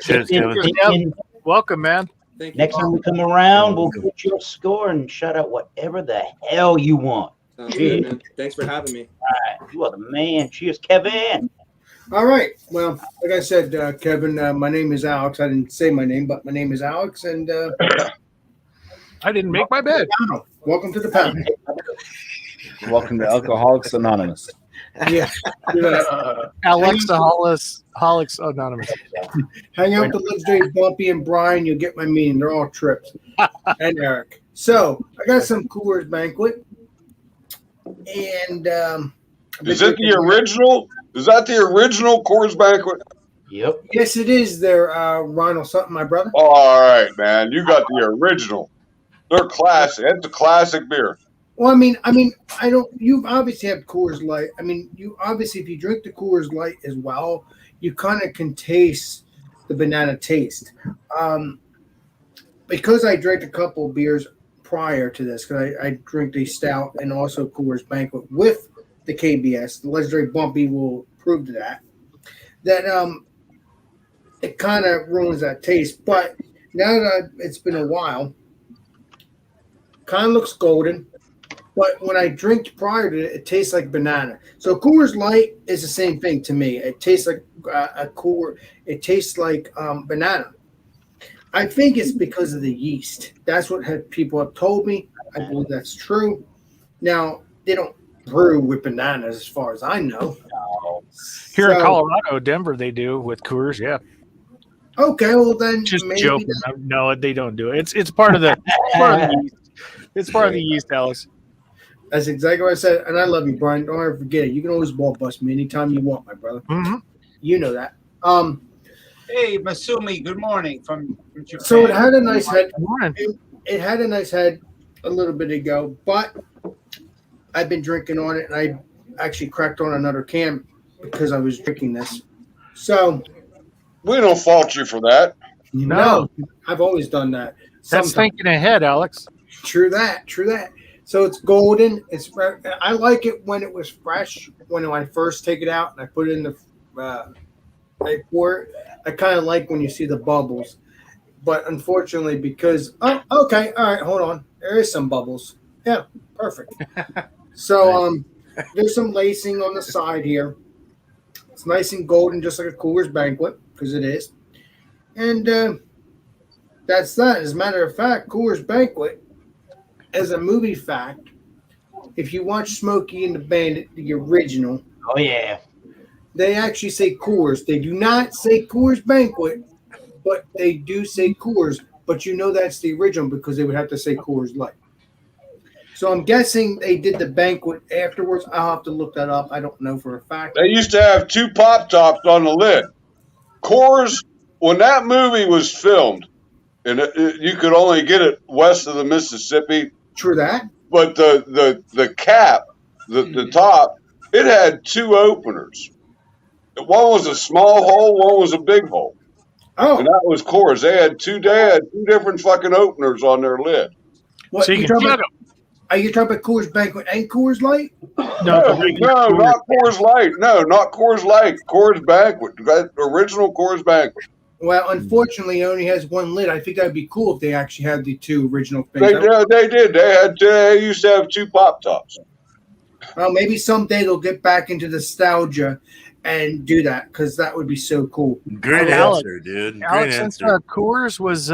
[SPEAKER 6] Cheers, Kevin.
[SPEAKER 8] Welcome, man.
[SPEAKER 9] Thank you.
[SPEAKER 1] Next time we come around, we'll get your score and shout out whatever the hell you want.
[SPEAKER 9] Sounds good, man. Thanks for having me.
[SPEAKER 1] All right. You are the man. Cheers, Kevin.
[SPEAKER 3] All right. Well, like I said, Kevin, my name is Alex. I didn't say my name, but my name is Alex, and
[SPEAKER 8] I didn't make my bed.
[SPEAKER 3] welcome to the panel.
[SPEAKER 2] Welcome to Alcoholics Anonymous.
[SPEAKER 3] Yeah.
[SPEAKER 8] Alexaholics Anonymous.
[SPEAKER 3] Hang out with the legendary Bumpy and Brian. You'll get my meaning. They're all trips. And Eric. So I got some Coors Banquet, and
[SPEAKER 7] Is it the original? Is that the original Coors Banquet?
[SPEAKER 1] Yep.
[SPEAKER 3] yes, it is there, Ronald something, my brother.
[SPEAKER 7] All right, man. You got the original. They're classic. It's a classic beer.
[SPEAKER 3] Well, I mean, I don't. You obviously have Coors Light. I mean, you obviously, if you drink the Coors Light as well, you kind of can taste the banana taste. Because I drank a couple beers prior to this, because I drink the Stout and also Coors Banquet with the KBS. The legendary Bumpy will prove to that. That it kind of ruins that taste. But now that it's been a while, kind of looks golden. But when I drink prior to it, it tastes like banana. So Coors Light is the same thing to me. It tastes like a cooler. It tastes like banana. I think it's because of the yeast. That's what people have told me. I believe that's true. Now they don't brew with bananas, as far as I know.
[SPEAKER 8] Here in
[SPEAKER 3] So-
[SPEAKER 8] Colorado, Denver, they do with Coors. Yeah,
[SPEAKER 3] Okay, well then
[SPEAKER 8] just
[SPEAKER 3] maybe
[SPEAKER 8] joking. No, they don't do it. It's part of the yeast. It's part of the yeast, Alex.
[SPEAKER 3] that's exactly what I said. And I love you, Brian. Don't ever forget it. You can always ball bust me anytime you want, my brother.
[SPEAKER 8] Mm-hmm.
[SPEAKER 3] You know that.
[SPEAKER 4] Hey, Masumi, good morning from Japan.
[SPEAKER 3] So it had a nice head.
[SPEAKER 8] Good morning.
[SPEAKER 3] It had a nice head a little bit ago, but I've been drinking on it, and I actually cracked on another can because I was drinking this. So
[SPEAKER 7] We don't fault you for that.
[SPEAKER 3] no, I've always done that.
[SPEAKER 8] That's
[SPEAKER 3] Sometimes.
[SPEAKER 8] thinking ahead, Alex.
[SPEAKER 3] True that. So it's golden. I like it when it was fresh. When I first take it out and I put it in the I pour it. I kind of like when you see the bubbles, but unfortunately, because okay, all right, hold on. There is some bubbles. Yeah, perfect. So there's some lacing on the side here. It's nice and golden, just like a Coors Banquet, because it is. And that's that. As a matter of fact, Coors Banquet, as a movie fact, if you watch Smokey and the Bandit, the original,
[SPEAKER 1] Oh yeah.
[SPEAKER 3] they actually say Coors. They do not say Coors Banquet, but they do say Coors. But you know that's the original because they would have to say Coors Light. So I'm guessing they did the banquet afterwards. I'll have to look that up. I don't know for a fact.
[SPEAKER 7] They used to have 2 pop tops on the lid. Coors, when that movie was filmed, and you could only get it west of the Mississippi,
[SPEAKER 3] True that.
[SPEAKER 7] but the cap, the top, it had 2 openers. One was a small hole, one was a big hole,
[SPEAKER 3] Oh,
[SPEAKER 7] and that was Coors. They had two different fucking openers on their lid.
[SPEAKER 3] what,
[SPEAKER 8] So you
[SPEAKER 3] you
[SPEAKER 8] can
[SPEAKER 3] talking
[SPEAKER 8] chug
[SPEAKER 3] about, are you talking about Coors Banquet and Coors Light?
[SPEAKER 7] No, not Coors Light. No, not Coors Light. Coors Banquet. That original Coors Banquet.
[SPEAKER 3] Well, unfortunately, it only has one lid. I think that'd be cool if they actually had the 2 original things.
[SPEAKER 7] They did. They used to have 2 pop tops.
[SPEAKER 3] Well, maybe someday they'll get back into nostalgia and do that because that would be so cool.
[SPEAKER 6] Great
[SPEAKER 8] Alex-
[SPEAKER 6] answer, dude. Great
[SPEAKER 8] Alex, since
[SPEAKER 6] answer.
[SPEAKER 8] Coors was,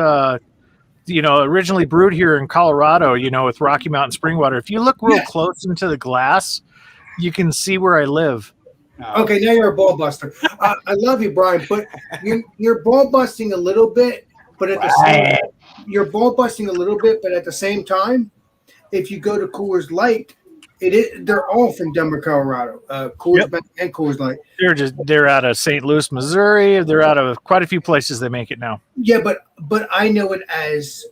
[SPEAKER 8] originally brewed here in Colorado, with Rocky Mountain spring water. If you look real
[SPEAKER 3] Yeah.
[SPEAKER 8] close into the glass, you can see where I live.
[SPEAKER 3] Okay, now you're a ball buster. I love you, Brian, but you're ball busting a little bit, but at the same you're ball busting a little bit, but at the same time, if you go to Coors Light, they're all from Denver, Colorado. Coors Bank and Coors Light.
[SPEAKER 8] They're out of St. Louis, Missouri. They're out of quite a few places they make it now.
[SPEAKER 3] Yeah, but I know it as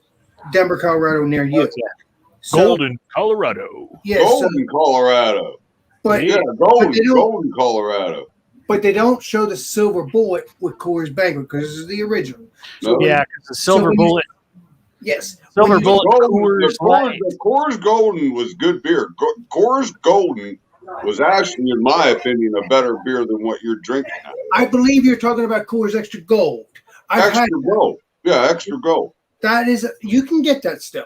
[SPEAKER 3] Denver, Colorado, near you. So,
[SPEAKER 8] Golden, Colorado.
[SPEAKER 3] Yeah, so,
[SPEAKER 7] Golden, Colorado.
[SPEAKER 3] but
[SPEAKER 7] Yeah,
[SPEAKER 3] but they don't-
[SPEAKER 7] Golden, Colorado.
[SPEAKER 3] but they don't show the silver bullet with Coors Banquet because this is the original.
[SPEAKER 7] No.
[SPEAKER 8] Yeah, because the Silver
[SPEAKER 3] when you-
[SPEAKER 8] Bullet.
[SPEAKER 3] Yes.
[SPEAKER 8] Silver
[SPEAKER 3] when you-
[SPEAKER 8] Bullet Coors Light.
[SPEAKER 7] The Coors Golden was good beer. Coors Golden was actually, in my opinion, a better beer than what you're drinking now.
[SPEAKER 3] I believe you're talking about Coors Extra Gold. I've
[SPEAKER 7] Extra
[SPEAKER 3] had
[SPEAKER 7] Gold. Yeah, Extra Gold.
[SPEAKER 3] that is you can get that still.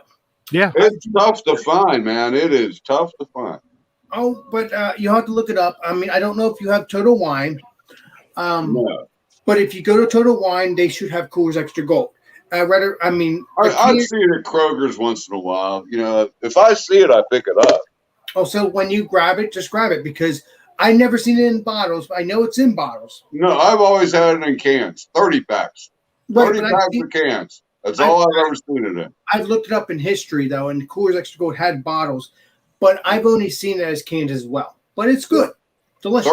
[SPEAKER 8] Yeah.
[SPEAKER 7] It's tough to find, man. It is tough to find.
[SPEAKER 3] Oh, but you have to look it up. I mean, I don't know if you have Total Wine,
[SPEAKER 7] No.
[SPEAKER 3] but if you go to Total Wine, they should have Coors Extra Gold.
[SPEAKER 7] I see it at Kroger's once in a while. If I see it, I pick it up.
[SPEAKER 3] Oh, so when you grab it, just grab it because I never seen it in bottles. I know it's in bottles.
[SPEAKER 7] No, I've always had it in cans, 30 packs. 30
[SPEAKER 3] but
[SPEAKER 7] packs of cans. That's all I've ever seen it in.
[SPEAKER 3] I've looked it up in history though, and Coors Extra Gold had bottles, but I've only seen it as cans as well. But it's good, delicious.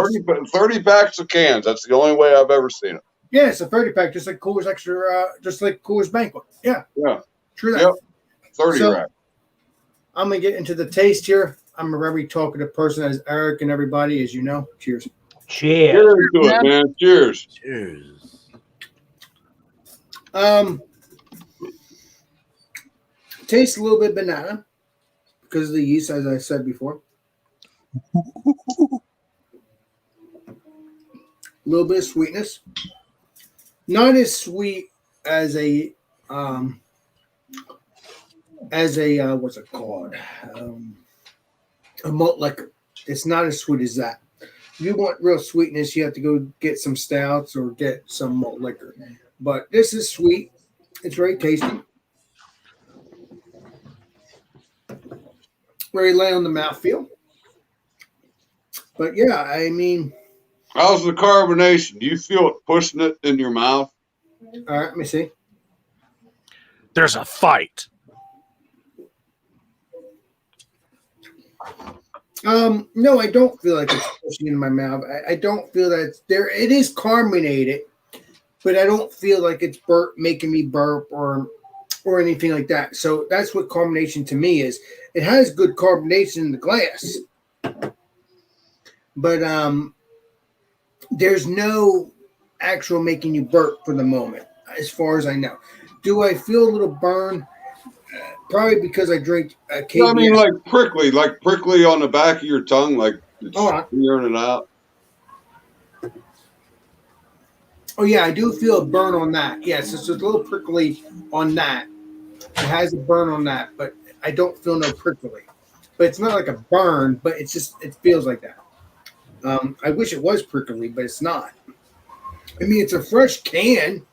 [SPEAKER 7] 30 packs of cans. That's the only way I've ever seen it.
[SPEAKER 3] Yeah, it's a 30 pack, just like Coors Extra, just like Coors Banquet. Yeah,
[SPEAKER 7] Yeah.
[SPEAKER 3] true that.
[SPEAKER 7] Yep. 30
[SPEAKER 3] So-
[SPEAKER 7] rack.
[SPEAKER 3] I'm gonna get into the taste here. I'm a very talkative person, as Eric and everybody, as you know. Cheers.
[SPEAKER 1] Cheers.
[SPEAKER 7] Cheers to it, man. Cheers.
[SPEAKER 6] Cheers.
[SPEAKER 3] Tastes a little bit banana because of the yeast, as I said before. A little bit of sweetness. Not as sweet as a what's it called? a malt liquor. It's not as sweet as that. If you want real sweetness, you have to go get some stouts or get some malt liquor. But this is sweet. It's very tasty. Very light on the mouthfeel. But yeah, I mean,
[SPEAKER 7] How's the carbonation? Do you feel it pushing it in your mouth?
[SPEAKER 3] all right, let me see.
[SPEAKER 8] There's a fight.
[SPEAKER 3] No, I don't feel like it's pushing in my mouth. I don't feel that it's there. It is carbonated, but I don't feel like it's making me burp or anything like that. So that's what carbonation to me is. It has good carbonation in the glass, but there's no actual making you burp for the moment, as far as I know. Do I feel a little burn? Probably because I drink KBS.
[SPEAKER 7] I mean, like prickly on the back of your tongue, like it's tearing it out.
[SPEAKER 3] Oh yeah, I do feel a burn on that. Yes, it's just a little prickly on that. It has a burn on that, but I don't feel no prickly. But it's not like a burn, but it's just it feels like that. I wish it was prickly, but it's not. I mean, it's a fresh can.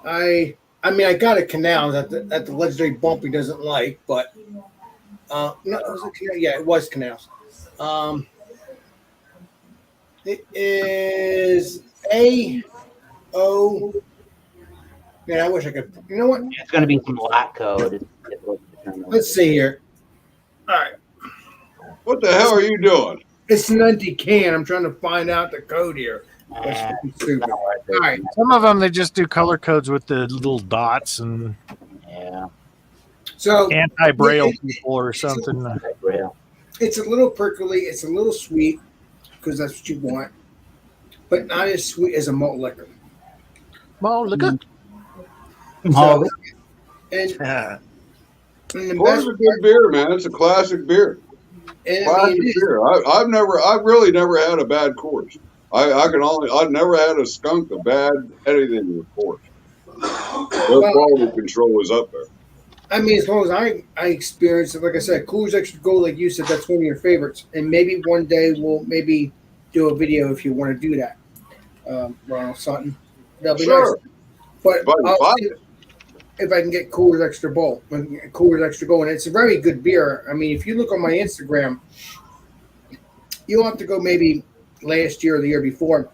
[SPEAKER 3] I mean, I got a Canal that the legendary Bumpy doesn't like, but no, was it Canal? Yeah, it was Canals. It is AO. Man, I wish I could. You know what?
[SPEAKER 1] It's going to be some lot code.
[SPEAKER 3] Let's see here. All right.
[SPEAKER 7] What the hell are you doing?
[SPEAKER 3] It's an empty can. I'm trying to find out the code here. That's fucking stupid. All right.
[SPEAKER 8] Some of them they just do color codes with the little dots and
[SPEAKER 3] So
[SPEAKER 8] anti-braille people or something.
[SPEAKER 3] It's a little prickly. It's a little sweet because that's what you want, but not as sweet as a malt liquor.
[SPEAKER 8] Malt liquor.
[SPEAKER 3] So, and
[SPEAKER 7] the best a good beer, man. It's a classic beer. Classic beer. I've really never had a bad Coors. I've never had a skunk a bad anything with Coors. Their quality control is up there.
[SPEAKER 3] I mean, as long as I experienced it, like I said, Coors Extra Gold, like you said, that's one of your favorites. And maybe one day we'll maybe do a video if you want to do that, Ronald Sutton. That'll be nice. But if I can get Coors Extra Gold, and it's a very good beer. I mean, if you look on my Instagram, you'll have to go maybe last year or the year before.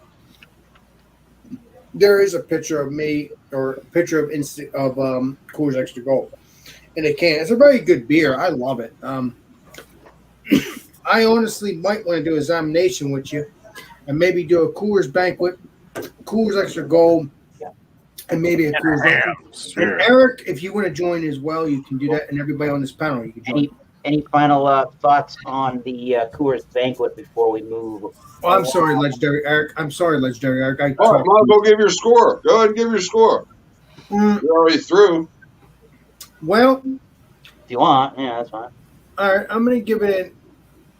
[SPEAKER 3] There is a picture of me or a picture of Coors Extra Gold in a can. It's a very good beer. I love it. I honestly might want to do an examination with you and maybe do a Coors Banquet, Coors Extra Gold, and maybe a Coors Extra. And Eric, if you want to join as well, you can do that. And everybody on this panel, you can join.
[SPEAKER 1] Any final thoughts on the Coors Banquet before we move?
[SPEAKER 3] Oh, I'm sorry, Legendary Eric. All right, might as
[SPEAKER 7] well give your score. Go ahead and give your score. You're already through.
[SPEAKER 3] Well,
[SPEAKER 1] if you want, yeah, that's fine.
[SPEAKER 3] All right, I'm going to give it an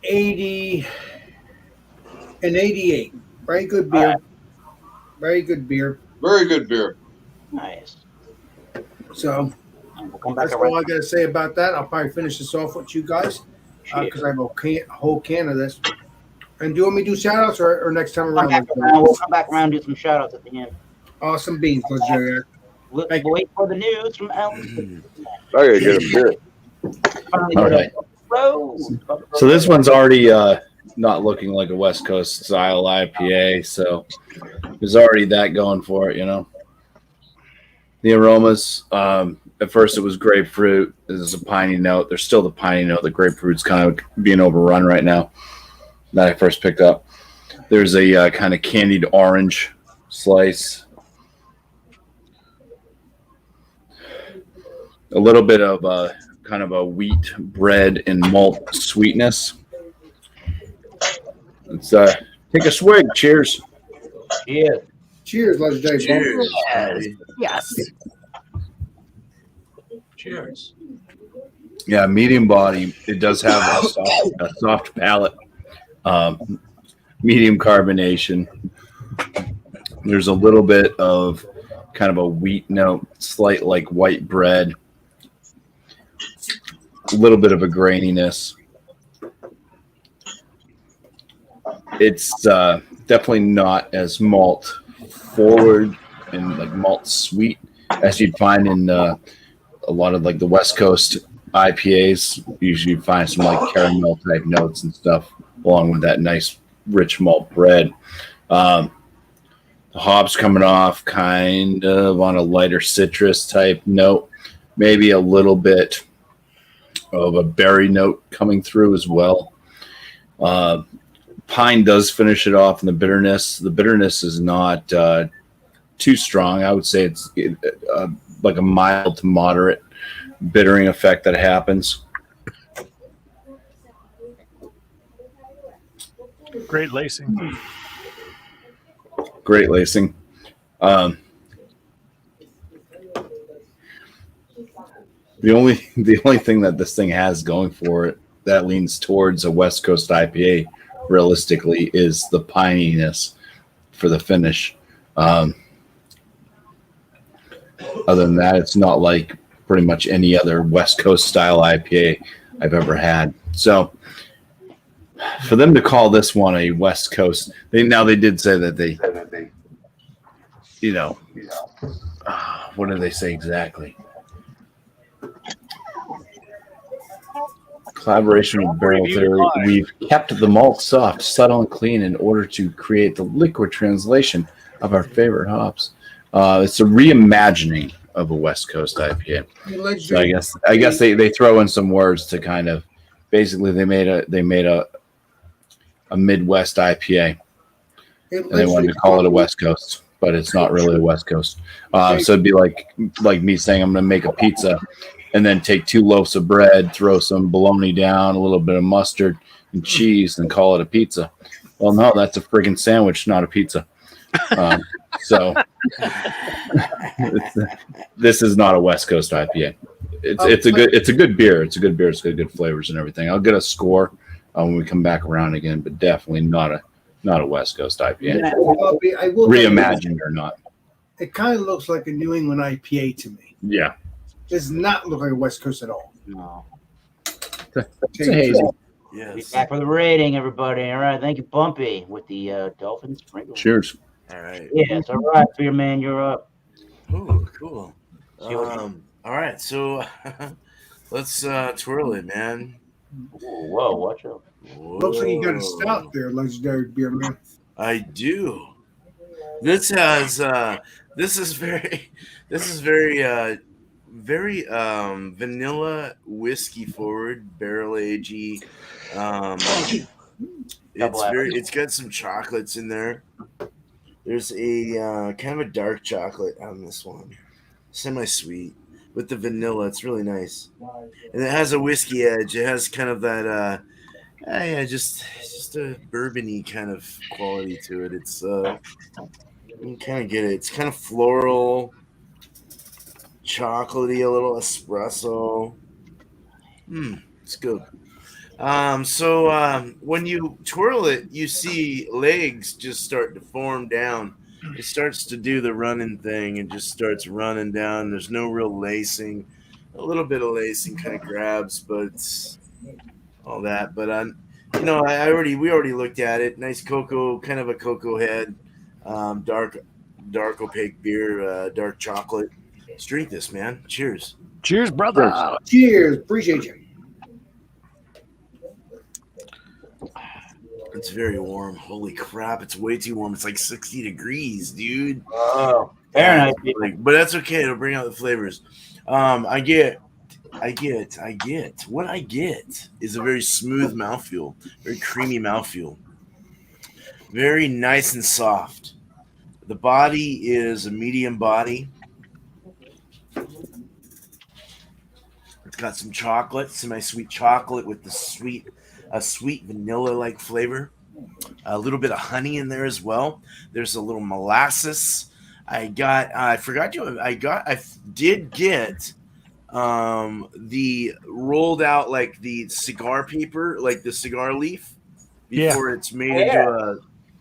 [SPEAKER 3] 80, an 88. Very good beer. Right. Very good beer.
[SPEAKER 7] Very good beer.
[SPEAKER 1] Nice.
[SPEAKER 3] So that's all I got to say about that. I'll probably finish this off with you guys because I have a whole can of this. And do you want me to do shout-outs or next time around?
[SPEAKER 1] We'll come back around and do some shout-outs at the end.
[SPEAKER 3] Awesome beans, Legendary.
[SPEAKER 1] We'll wait for the news from Alan.
[SPEAKER 7] I gotta get a beer.
[SPEAKER 2] All right. So this one's already not looking like a West Coast style IPA, so there's already that going for it, you know. The aromas, at first it was grapefruit. There's a piney note. There's still the piney note. The grapefruit's kind of being overrun right now that I first picked up. There's a kind of candied orange slice. A little bit of kind of a wheat bread and malt sweetness. Let's take a swig. Cheers.
[SPEAKER 1] Cheers.
[SPEAKER 3] Cheers, Legendary.
[SPEAKER 6] Cheers.
[SPEAKER 8] Yes.
[SPEAKER 4] Cheers.
[SPEAKER 2] Yeah, medium body. It does have a soft palate. Medium carbonation. There's a little bit of kind of a wheat note, slight like white bread. A little bit of a graininess. It's definitely not as malt forward and like malt sweet as you'd find in a lot of like the West Coast IPAs. Usually you find some like caramel type notes and stuff along with that nice rich malt bread. The hops coming off kind of on a lighter citrus type note, maybe a little bit of a berry note coming through as well. Pine does finish it off in the bitterness. The bitterness is not too strong. I would say it's like a mild to moderate bittering effect that happens.
[SPEAKER 8] Great lacing.
[SPEAKER 2] Great lacing. The only thing that this thing has going for it that leans towards a West Coast IPA realistically is the pininess for the finish. Other than that, it's not like pretty much any other West Coast style IPA I've ever had. So for them to call this one a West Coast, they did say that they what did they say exactly? Collaboration with Barrel Theory. We've kept the malt soft, subtle, and clean in order to create the liquid translation of our favorite hops. It's a reimagining of a West Coast IPA. So I guess they throw in some words to kind of basically they made a Midwest IPA. And they wanted to call it a West Coast, but it's not really a West Coast. So it'd be like me saying I'm going to make a pizza and then take 2 loaves of bread, throw some bologna down, a little bit of mustard and cheese, and call it a pizza. Well, no, that's a friggin' sandwich, not a pizza. So this is not a West Coast IPA. It's a good beer. It's a good beer. It's got good flavors and everything. I'll get a score when we come back around again, but definitely not a West Coast IPA.
[SPEAKER 3] I will
[SPEAKER 2] Reimagined or not.
[SPEAKER 3] It kind of looks like a New England IPA to me.
[SPEAKER 2] Yeah.
[SPEAKER 3] Does not look like a West Coast at all.
[SPEAKER 1] No.
[SPEAKER 2] It's a hazy.
[SPEAKER 1] We'll be back for the rating, everybody. All right. Thank you, Bumpy, with the Dolphin Sprinkle.
[SPEAKER 2] Cheers.
[SPEAKER 6] All right.
[SPEAKER 1] Yes. All right, Beer Man, you're up.
[SPEAKER 6] Ooh, cool. All right. So let's twirl it, man.
[SPEAKER 1] Whoa, watch out.
[SPEAKER 3] Looks like you got a stout there, legendary Beer Man.
[SPEAKER 6] I do. This has this is very vanilla whiskey forward, barrel agey. It's got some chocolates in there. There's a kind of a dark chocolate on this one, semi-sweet with the vanilla. It's really nice, and it has a whiskey edge. It has kind of that just a bourbony kind of quality to it. It's you can kind of get it. It's kind of floral, chocolatey, a little espresso. It's good. So when you twirl it, you see legs just start to form down. It starts to do the running thing and just starts running down. There's no real lacing. A little bit of lacing kind of grabs, but all that. But we already looked at it. Nice cocoa, kind of a cocoa head, dark opaque beer, dark chocolate. Let's drink this, man. Cheers.
[SPEAKER 8] Cheers, brother.
[SPEAKER 3] Cheers. Appreciate you.
[SPEAKER 6] It's very warm. Holy crap! It's way too warm. It's like 60 degrees, dude.
[SPEAKER 1] Oh, Fahrenheit.
[SPEAKER 6] But that's okay. It'll bring out the flavors. What I get is a very smooth mouthfeel, very creamy mouthfeel, very nice and soft. The body is a medium body. It's got some chocolate, semi-sweet chocolate with a sweet vanilla-like flavor. A little bit of honey in there as well. There's a little molasses. I did get the rolled out like the cigar paper, like the cigar leaf before it's made into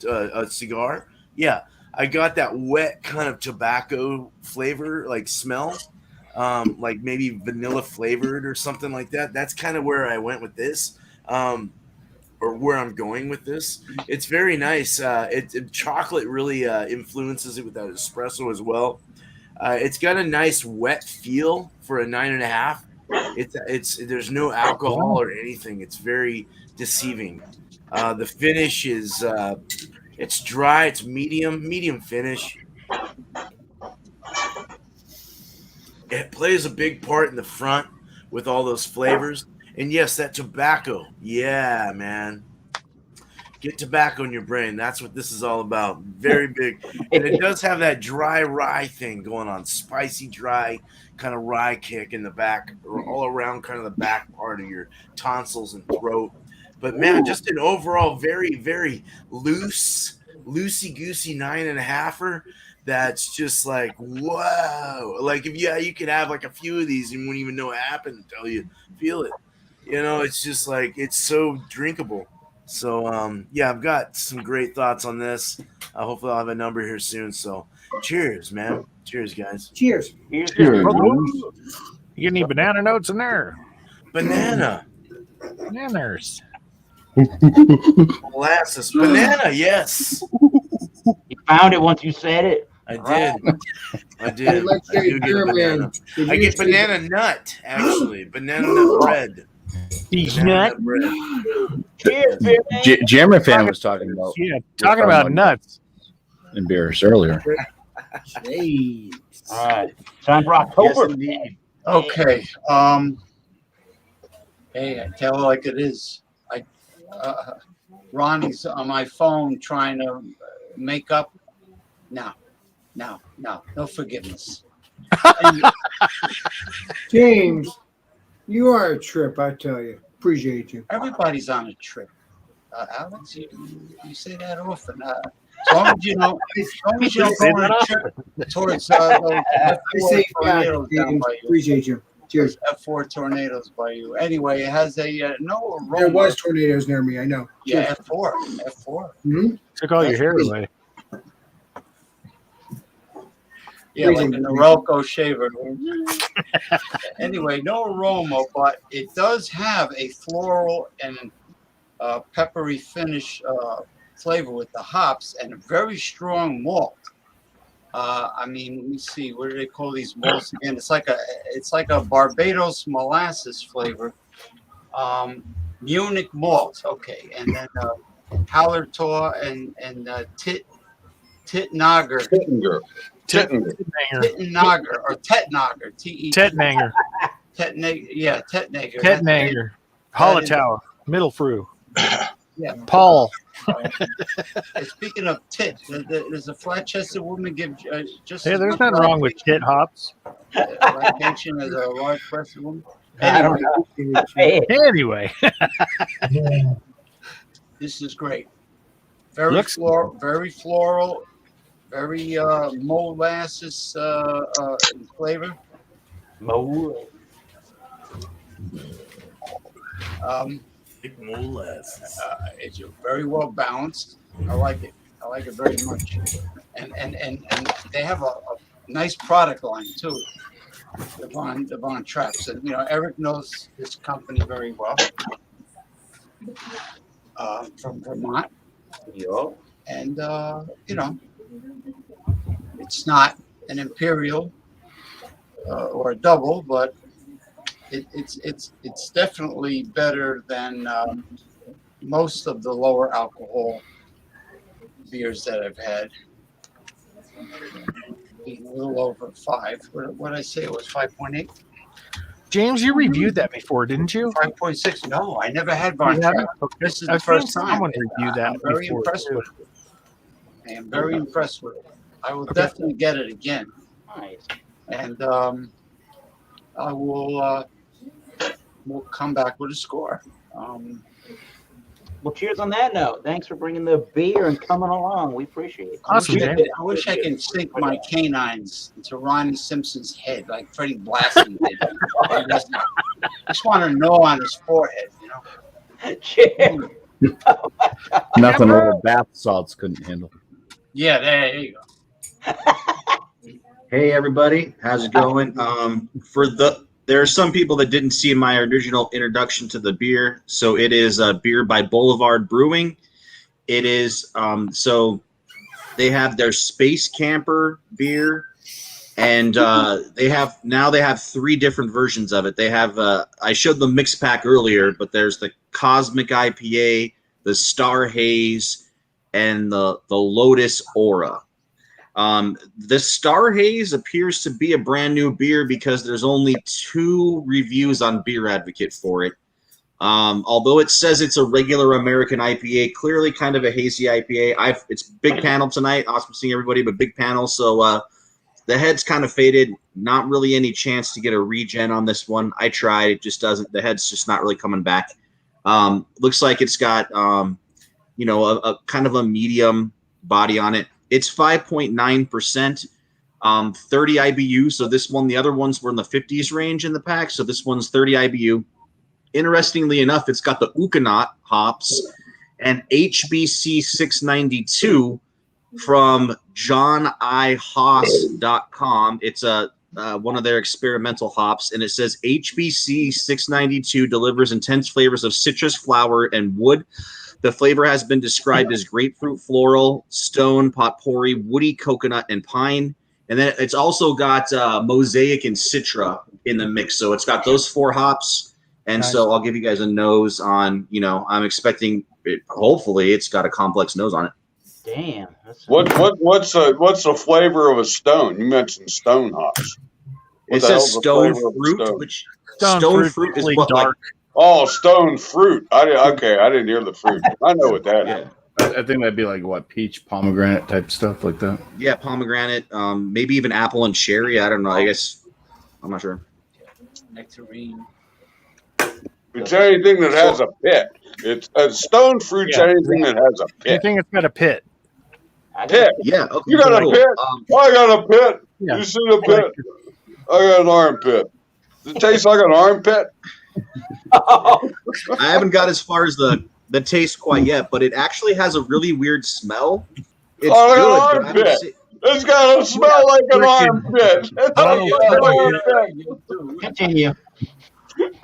[SPEAKER 6] a cigar. Yeah, I got that wet kind of tobacco flavor, like smell, like maybe vanilla flavored or something like that. That's kind of where I went with this. or where I'm going with this. It's very nice. Chocolate really influences it with that espresso as well. It's got a nice wet feel for a 9.5. It's there's no alcohol or anything. It's very deceiving. The finish is it's dry. It's medium finish. It plays a big part in the front with all those flavors. And yes, that tobacco. Yeah, man. Get tobacco in your brain. That's what this is all about. Very big. And it does have that dry rye thing going on. Spicy, dry kind of rye kick in the back, or all around kind of the back part of your tonsils and throat. But man, just an overall very, very loosey-goosey 9.5er. That's just like, whoa. Like, if you could have like a few of these and you wouldn't even know what happened until you feel it. You know, it's just like, it's so drinkable. So, yeah, I've got some great thoughts on this. Hopefully I'll have a number here soon. So, cheers, man. Cheers, guys.
[SPEAKER 3] Cheers.
[SPEAKER 8] You get any banana notes in there?
[SPEAKER 6] Banana.
[SPEAKER 8] Bananas.
[SPEAKER 6] Molasses. Banana, yes.
[SPEAKER 1] You found it once you said it.
[SPEAKER 6] I did. I did.
[SPEAKER 3] Let's
[SPEAKER 6] I
[SPEAKER 3] say
[SPEAKER 6] do get a banana.
[SPEAKER 3] Did
[SPEAKER 6] I
[SPEAKER 3] you
[SPEAKER 6] get
[SPEAKER 3] say-
[SPEAKER 6] banana nut, actually. Banana nut bread.
[SPEAKER 8] These
[SPEAKER 6] Banana
[SPEAKER 8] nuts.
[SPEAKER 6] nut bread.
[SPEAKER 1] Cheers, beer man.
[SPEAKER 2] Jeremy fan was talking about
[SPEAKER 8] Yeah, talking about nuts.
[SPEAKER 2] in beers earlier.
[SPEAKER 3] Hey.
[SPEAKER 1] All right, time for
[SPEAKER 4] Yes,
[SPEAKER 1] October.
[SPEAKER 4] indeed. Okay. Hey, I tell it like it is. Ronnie's on my phone trying to make up. No forgiveness. And
[SPEAKER 3] James, you are a trip, I tell you. Appreciate you.
[SPEAKER 4] everybody's on a trip. Alex, you say that often. As long as you don't go on a trip towards those
[SPEAKER 3] I say
[SPEAKER 4] F4
[SPEAKER 3] back,
[SPEAKER 4] tornadoes down
[SPEAKER 3] James.
[SPEAKER 4] by you.
[SPEAKER 3] Appreciate you. Cheers.
[SPEAKER 4] F4 tornadoes by you. Anyway, it has a no aroma.
[SPEAKER 3] There was tornadoes near me, I know.
[SPEAKER 4] Yeah,
[SPEAKER 3] Cheers.
[SPEAKER 4] F4.
[SPEAKER 3] Hmm?
[SPEAKER 8] Took all your hair away.
[SPEAKER 4] Yeah, like a Norelco shaver. Anyway, no aroma, but it does have a floral and peppery finish flavor with the hops and a very strong malt. I mean, let me see. What do they call these malts again? It's like a Barbados molasses flavor. Munich malt, okay, and then Hallertau and Titnager. Titnager or Tetnager.
[SPEAKER 8] Tetnanger.
[SPEAKER 4] Tetnager.
[SPEAKER 8] Tetnanger. Hollatower. Middlefrew.
[SPEAKER 4] Yeah.
[SPEAKER 8] Paul.
[SPEAKER 4] Speaking of tit, does a flat-chested woman give just?
[SPEAKER 8] Hey, there's nothing wrong with tit hops.
[SPEAKER 4] Lactation as a large-breasted woman.
[SPEAKER 1] I don't know. Hey,
[SPEAKER 8] Anyway.
[SPEAKER 4] This is great. Very
[SPEAKER 8] Looks-
[SPEAKER 4] floral, very floral, very molasses in flavor.
[SPEAKER 1] Mo.
[SPEAKER 6] Big molasses.
[SPEAKER 4] It's very well balanced. I like it. I like it very much. And they have a nice product line too. The Trapps. And Eric knows this company very well. From Vermont.
[SPEAKER 1] Yo.
[SPEAKER 4] And it's not an imperial or a double, but it's definitely better than most of the lower alcohol beers that I've had. A little over 5. What did I say? It was 5.8.
[SPEAKER 8] James, you reviewed that before, didn't you?
[SPEAKER 4] 5.6. No, I never had Von
[SPEAKER 8] You
[SPEAKER 4] Trapp.
[SPEAKER 8] haven't?
[SPEAKER 4] This is
[SPEAKER 8] I've
[SPEAKER 4] the first
[SPEAKER 8] seen
[SPEAKER 4] time.
[SPEAKER 8] someone review that
[SPEAKER 4] I'm very
[SPEAKER 8] before,
[SPEAKER 4] impressed
[SPEAKER 8] too.
[SPEAKER 4] with it. I am very impressed with it. I will definitely get it again.
[SPEAKER 1] Nice.
[SPEAKER 4] And I will we'll come back with a score.
[SPEAKER 1] Well, cheers on that note. Thanks for bringing the beer and coming along. We appreciate it.
[SPEAKER 8] Awesome, James.
[SPEAKER 4] I wish I could sink my canines into Ronnie Simpson's head like Freddie Blassie did. I just want to know on his forehead,
[SPEAKER 1] Cheers.
[SPEAKER 2] Nothing a little bath salts couldn't handle.
[SPEAKER 4] Yeah, there you go.
[SPEAKER 5] Hey everybody, how's it going? For there are some people that didn't see my original introduction to the beer. So it is a beer by Boulevard Brewing. It is so they have their Space Camper beer, and they have 3 different versions of it. They have I showed the mix pack earlier, but there's the Cosmic IPA, the Star Haze, and the Lotus Aura. The Star Haze appears to be a brand new beer because there's only 2 reviews on Beer Advocate for it. Although it says it's a regular American IPA, clearly kind of a hazy IPA. It's big panel tonight. Awesome seeing everybody, but big panel. So the head's kind of faded. Not really any chance to get a regen on this one. I tried. It just doesn't. The head's just not really coming back. Looks like it's got, a kind of a medium body on it. It's 5.9%, 30 IBU. So this one, the other ones were in the 50s range in the pack. So this one's 30 IBU. Interestingly enough, it's got the Ukanat hops and HBC 692 from johnihaas.com. It's one of their experimental hops, and it says HBC 692 delivers intense flavors of citrus, flower, and wood. The flavor has been described as grapefruit, floral, stone, potpourri, woody, coconut, and pine. And then it's also got mosaic and citra in the mix. So it's got those 4 hops. And
[SPEAKER 8] Nice.
[SPEAKER 5] So I'll give you guys a nose on, I'm expecting it. Hopefully it's got a complex nose on it.
[SPEAKER 1] Damn.
[SPEAKER 7] What's the flavor of a stone? You mentioned stone hops. What
[SPEAKER 5] It
[SPEAKER 7] the hell's
[SPEAKER 5] says
[SPEAKER 7] the
[SPEAKER 5] stone
[SPEAKER 7] flavor of a
[SPEAKER 5] fruit,
[SPEAKER 7] stone?
[SPEAKER 5] which
[SPEAKER 8] Stone
[SPEAKER 5] fruit is
[SPEAKER 8] really
[SPEAKER 5] what, like,
[SPEAKER 8] dark.
[SPEAKER 7] Oh, stone fruit. I didn't hear the fruit. I know what that is.
[SPEAKER 5] yeah.
[SPEAKER 2] I think that'd be like what, peach, pomegranate type stuff like that.
[SPEAKER 5] Yeah, pomegranate, maybe even apple and cherry. I don't know. I guess I'm not sure.
[SPEAKER 4] Nectarine.
[SPEAKER 7] It's anything that has a pit. It's stone fruit's
[SPEAKER 8] Yeah.
[SPEAKER 7] anything that has a pit.
[SPEAKER 8] Anything that's got a pit.
[SPEAKER 7] Pit.
[SPEAKER 5] Yeah, okay,
[SPEAKER 7] You got a
[SPEAKER 5] cool.
[SPEAKER 7] pit? I got a pit.
[SPEAKER 8] Yeah.
[SPEAKER 7] You see the pit? I got an armpit. Does it taste like an armpit?
[SPEAKER 5] I haven't got as far as the taste quite yet, but it actually has a really weird smell. It's
[SPEAKER 7] Oh,
[SPEAKER 5] good,
[SPEAKER 7] an
[SPEAKER 5] but I would
[SPEAKER 7] armpit.
[SPEAKER 5] say,
[SPEAKER 7] It's got to smell like an
[SPEAKER 8] Freaking-
[SPEAKER 7] armpit. It's
[SPEAKER 8] Donald
[SPEAKER 7] like an
[SPEAKER 8] Trump.
[SPEAKER 7] armpit.
[SPEAKER 1] Continue.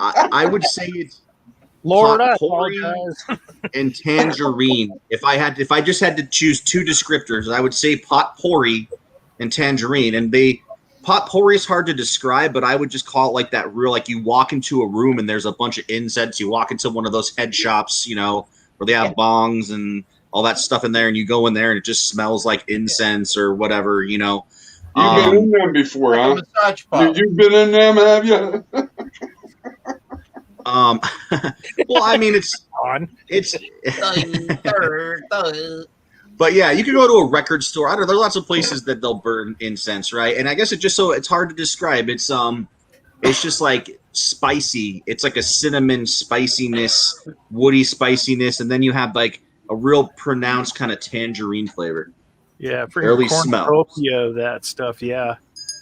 [SPEAKER 5] I would say it's
[SPEAKER 8] Lord, I
[SPEAKER 5] potpourri
[SPEAKER 8] apologize.
[SPEAKER 5] and tangerine. If I just had to choose 2 descriptors, I would say potpourri and tangerine. And potpourri is hard to describe, but I would just call it like that real, like you walk into a room and there's a bunch of incense. You walk into one of those head shops, where they have bongs and all that stuff in there, and you go in there and it just smells like incense or whatever,
[SPEAKER 7] You've been in them before, huh?
[SPEAKER 4] Massage pop.
[SPEAKER 7] You've been in them, have you?
[SPEAKER 5] Well, I mean, it's but yeah, you can go to a record store. I don't know. There's lots of places that they'll burn incense, right? And I guess it's hard to describe. It's just like spicy. It's like a cinnamon spiciness, woody spiciness, and then you have like a real pronounced kind of tangerine flavor.
[SPEAKER 8] Yeah,
[SPEAKER 5] Early
[SPEAKER 8] freaking
[SPEAKER 5] smell.
[SPEAKER 8] cornucopia, that stuff. Yeah,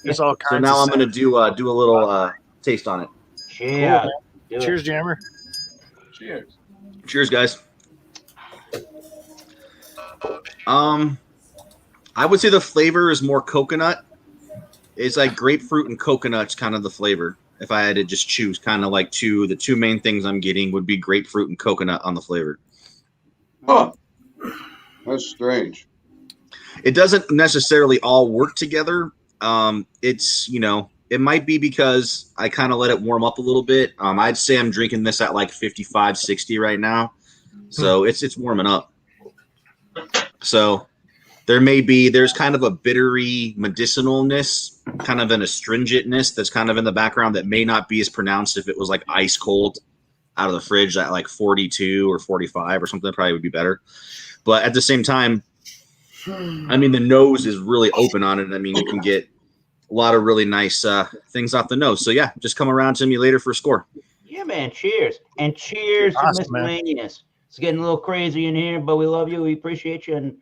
[SPEAKER 8] there's all kinds.
[SPEAKER 5] So now
[SPEAKER 8] of
[SPEAKER 5] I'm
[SPEAKER 8] stuff.
[SPEAKER 5] gonna do a little taste on it.
[SPEAKER 1] Yeah. Do it.
[SPEAKER 8] Cheers, Jammer.
[SPEAKER 4] Cheers.
[SPEAKER 5] Cheers, guys. I would say the flavor is more coconut. It's like grapefruit and coconut's kind of the flavor. If I had to just choose, kind of like the 2 main things I'm getting would be grapefruit and coconut on the flavor.
[SPEAKER 7] Huh. That's strange.
[SPEAKER 5] It doesn't necessarily all work together. It's, it might be because I kind of let it warm up a little bit. I'd say I'm drinking this at like 55, 60 right now. So it's warming up. So there's kind of a bittery medicinalness, kind of an astringentness that's kind of in the background that may not be as pronounced if it was like ice cold out of the fridge at like 42 or 45 or something. Probably would be better. But at the same time, I mean, the nose is really open on it. I mean, you can get a lot of really nice things off the nose. So yeah, just come around to me later for a score.
[SPEAKER 1] Yeah, man. Cheers. And cheers
[SPEAKER 8] Awesome,
[SPEAKER 1] to
[SPEAKER 8] man.
[SPEAKER 1] miscellaneous. It's getting a little crazy in here, but we love you. We appreciate you. And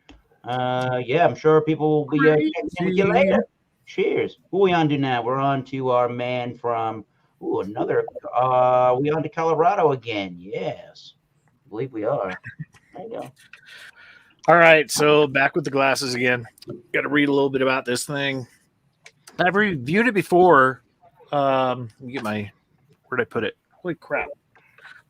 [SPEAKER 1] yeah, I'm sure people will be checking in with you later. Cheers. Who are we on to now? We're on to our man from another. We on to Colorado again. Yes. I believe we are. There you go.
[SPEAKER 8] All right, so back with the glasses again. Got to read a little bit about this thing. I've reviewed it before, Let me get my, where'd I put it? Holy crap.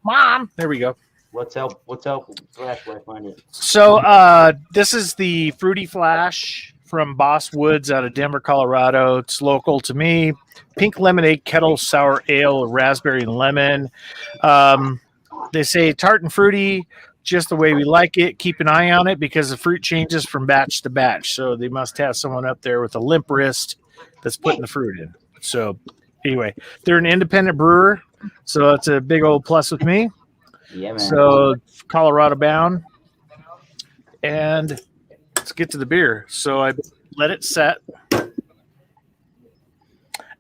[SPEAKER 8] Mom, there we go.
[SPEAKER 1] Let's help Flash Boy find it.
[SPEAKER 8] So this is the Fruity Flash from Boss Woods out of Denver, Colorado. It's local to me. Pink lemonade, kettle sour ale, raspberry and lemon. They say tart and fruity, just the way we like it. Keep an eye on it because the fruit changes from batch to batch. So they must have someone up there with a limp wrist that's putting the fruit in. So anyway, they're an independent brewer. So it's a big old plus with me.
[SPEAKER 1] Yeah, man.
[SPEAKER 8] So Colorado bound. And let's get to the beer. So I let it set.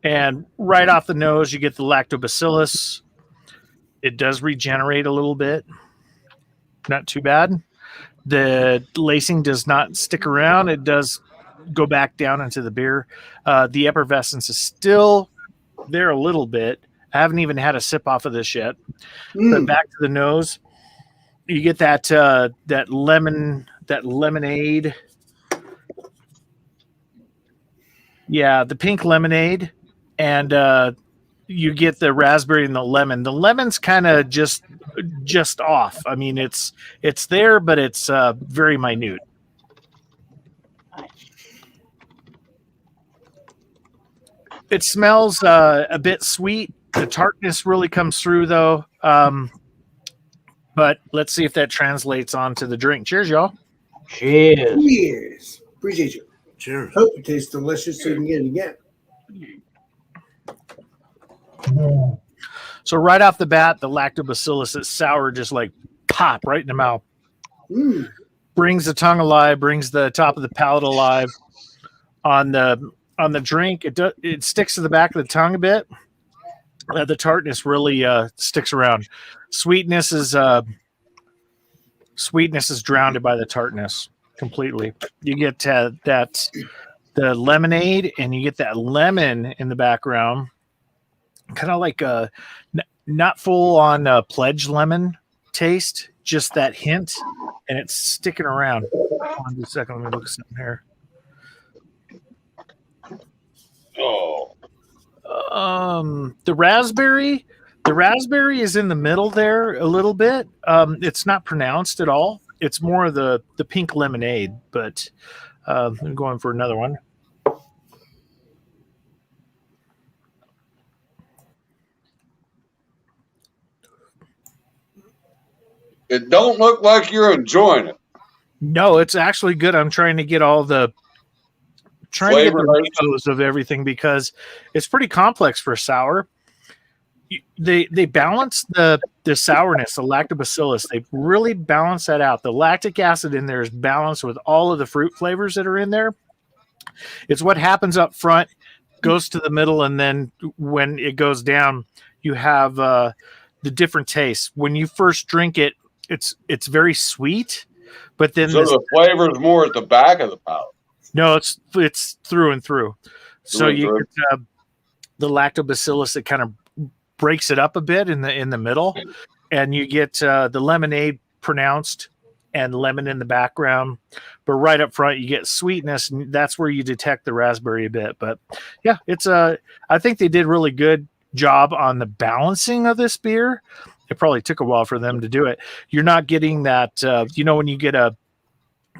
[SPEAKER 8] And right off the nose, you get the lactobacillus. It does regenerate a little bit. Not too bad. The lacing does not stick around. It does go back down into the beer. The effervescence is still there a little bit. I haven't even had a sip off of this yet. But back to the nose, you get that that lemonade. Yeah, the pink lemonade, and you get the raspberry and the lemon. The lemon's kind of just off. I mean, it's there, but it's very minute. It smells a bit sweet. The tartness really comes through, though. But let's see if that translates onto the drink. Cheers, y'all.
[SPEAKER 1] Cheers.
[SPEAKER 3] Cheers. Appreciate you.
[SPEAKER 6] Cheers.
[SPEAKER 3] Hope it tastes delicious so you can get it again.
[SPEAKER 8] So right off the bat, the lactobacillus is sour, just like pop right in the mouth. Brings the tongue alive, brings the top of the palate alive. On the drink, it sticks to the back of the tongue a bit. The tartness really sticks around. Sweetness is drowned by the tartness completely. You get the lemonade, and you get that lemon in the background, kind of like a not full on pledge lemon taste, just that hint, and it's sticking around. Hold on just a second, let me look at something here.
[SPEAKER 7] Oh.
[SPEAKER 8] The raspberry is in the middle there a little bit. It's not pronounced at all. It's more of the pink lemonade, but I'm going for another one.
[SPEAKER 7] It don't look like you're enjoying it.
[SPEAKER 8] No, it's actually good. I'm trying to get all the rainbows of everything because it's pretty complex for sour. They balance the sourness, the lactobacillus. They really balance that out. The lactic acid in there is balanced with all of the fruit flavors that are in there. It's what happens up front, goes to the middle, and then when it goes down, you have the different tastes. When you first drink it, it's very sweet, but then
[SPEAKER 7] so the flavor is more at the back of the palate.
[SPEAKER 8] No, it's through and through. So you get the lactobacillus that kind of breaks it up a bit in the middle, and you get the lemonade pronounced and lemon in the background. But right up front, you get sweetness, and that's where you detect the raspberry a bit. But yeah, I think they did really good job on the balancing of this beer. It probably took a while for them to do it. You're not getting that, when you get a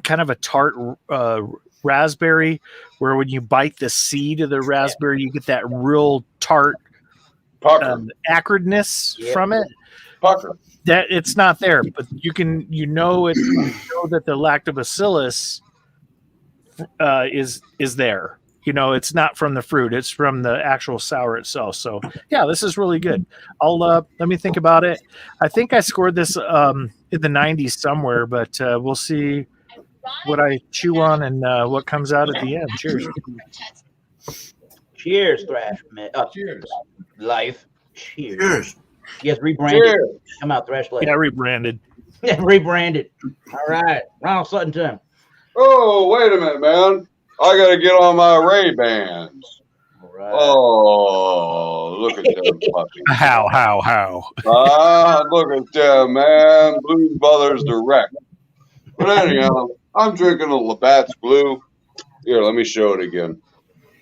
[SPEAKER 8] kind of a tart raspberry, where when you bite the seed of the raspberry, you get that real tart acridness from it.
[SPEAKER 7] Pucker.
[SPEAKER 8] That it's not there, but you know that the lactobacillus is there. It's not from the fruit; it's from the actual sour itself. So yeah, this is really good. I'll let me think about it. I think I scored this in the 90s somewhere, but we'll see what I chew on and what comes out at the end. Cheers.
[SPEAKER 1] Cheers, Thrash.
[SPEAKER 6] Cheers.
[SPEAKER 1] Life. Cheers.
[SPEAKER 6] Cheers.
[SPEAKER 1] Yes, rebranded.
[SPEAKER 7] Cheers.
[SPEAKER 1] Come out, Thrash Life.
[SPEAKER 8] Yeah, rebranded.
[SPEAKER 1] Yeah, rebranded. All right. Ronald Sutton time.
[SPEAKER 7] Oh, wait a minute, man. I got to get on my Ray-Bans.
[SPEAKER 1] All right.
[SPEAKER 7] Oh, look at them puppies.
[SPEAKER 8] How?
[SPEAKER 7] Look at them, man. Blues Brothers direct. But anyhow, I'm drinking a Labatt's Blue. Here, let me show it again.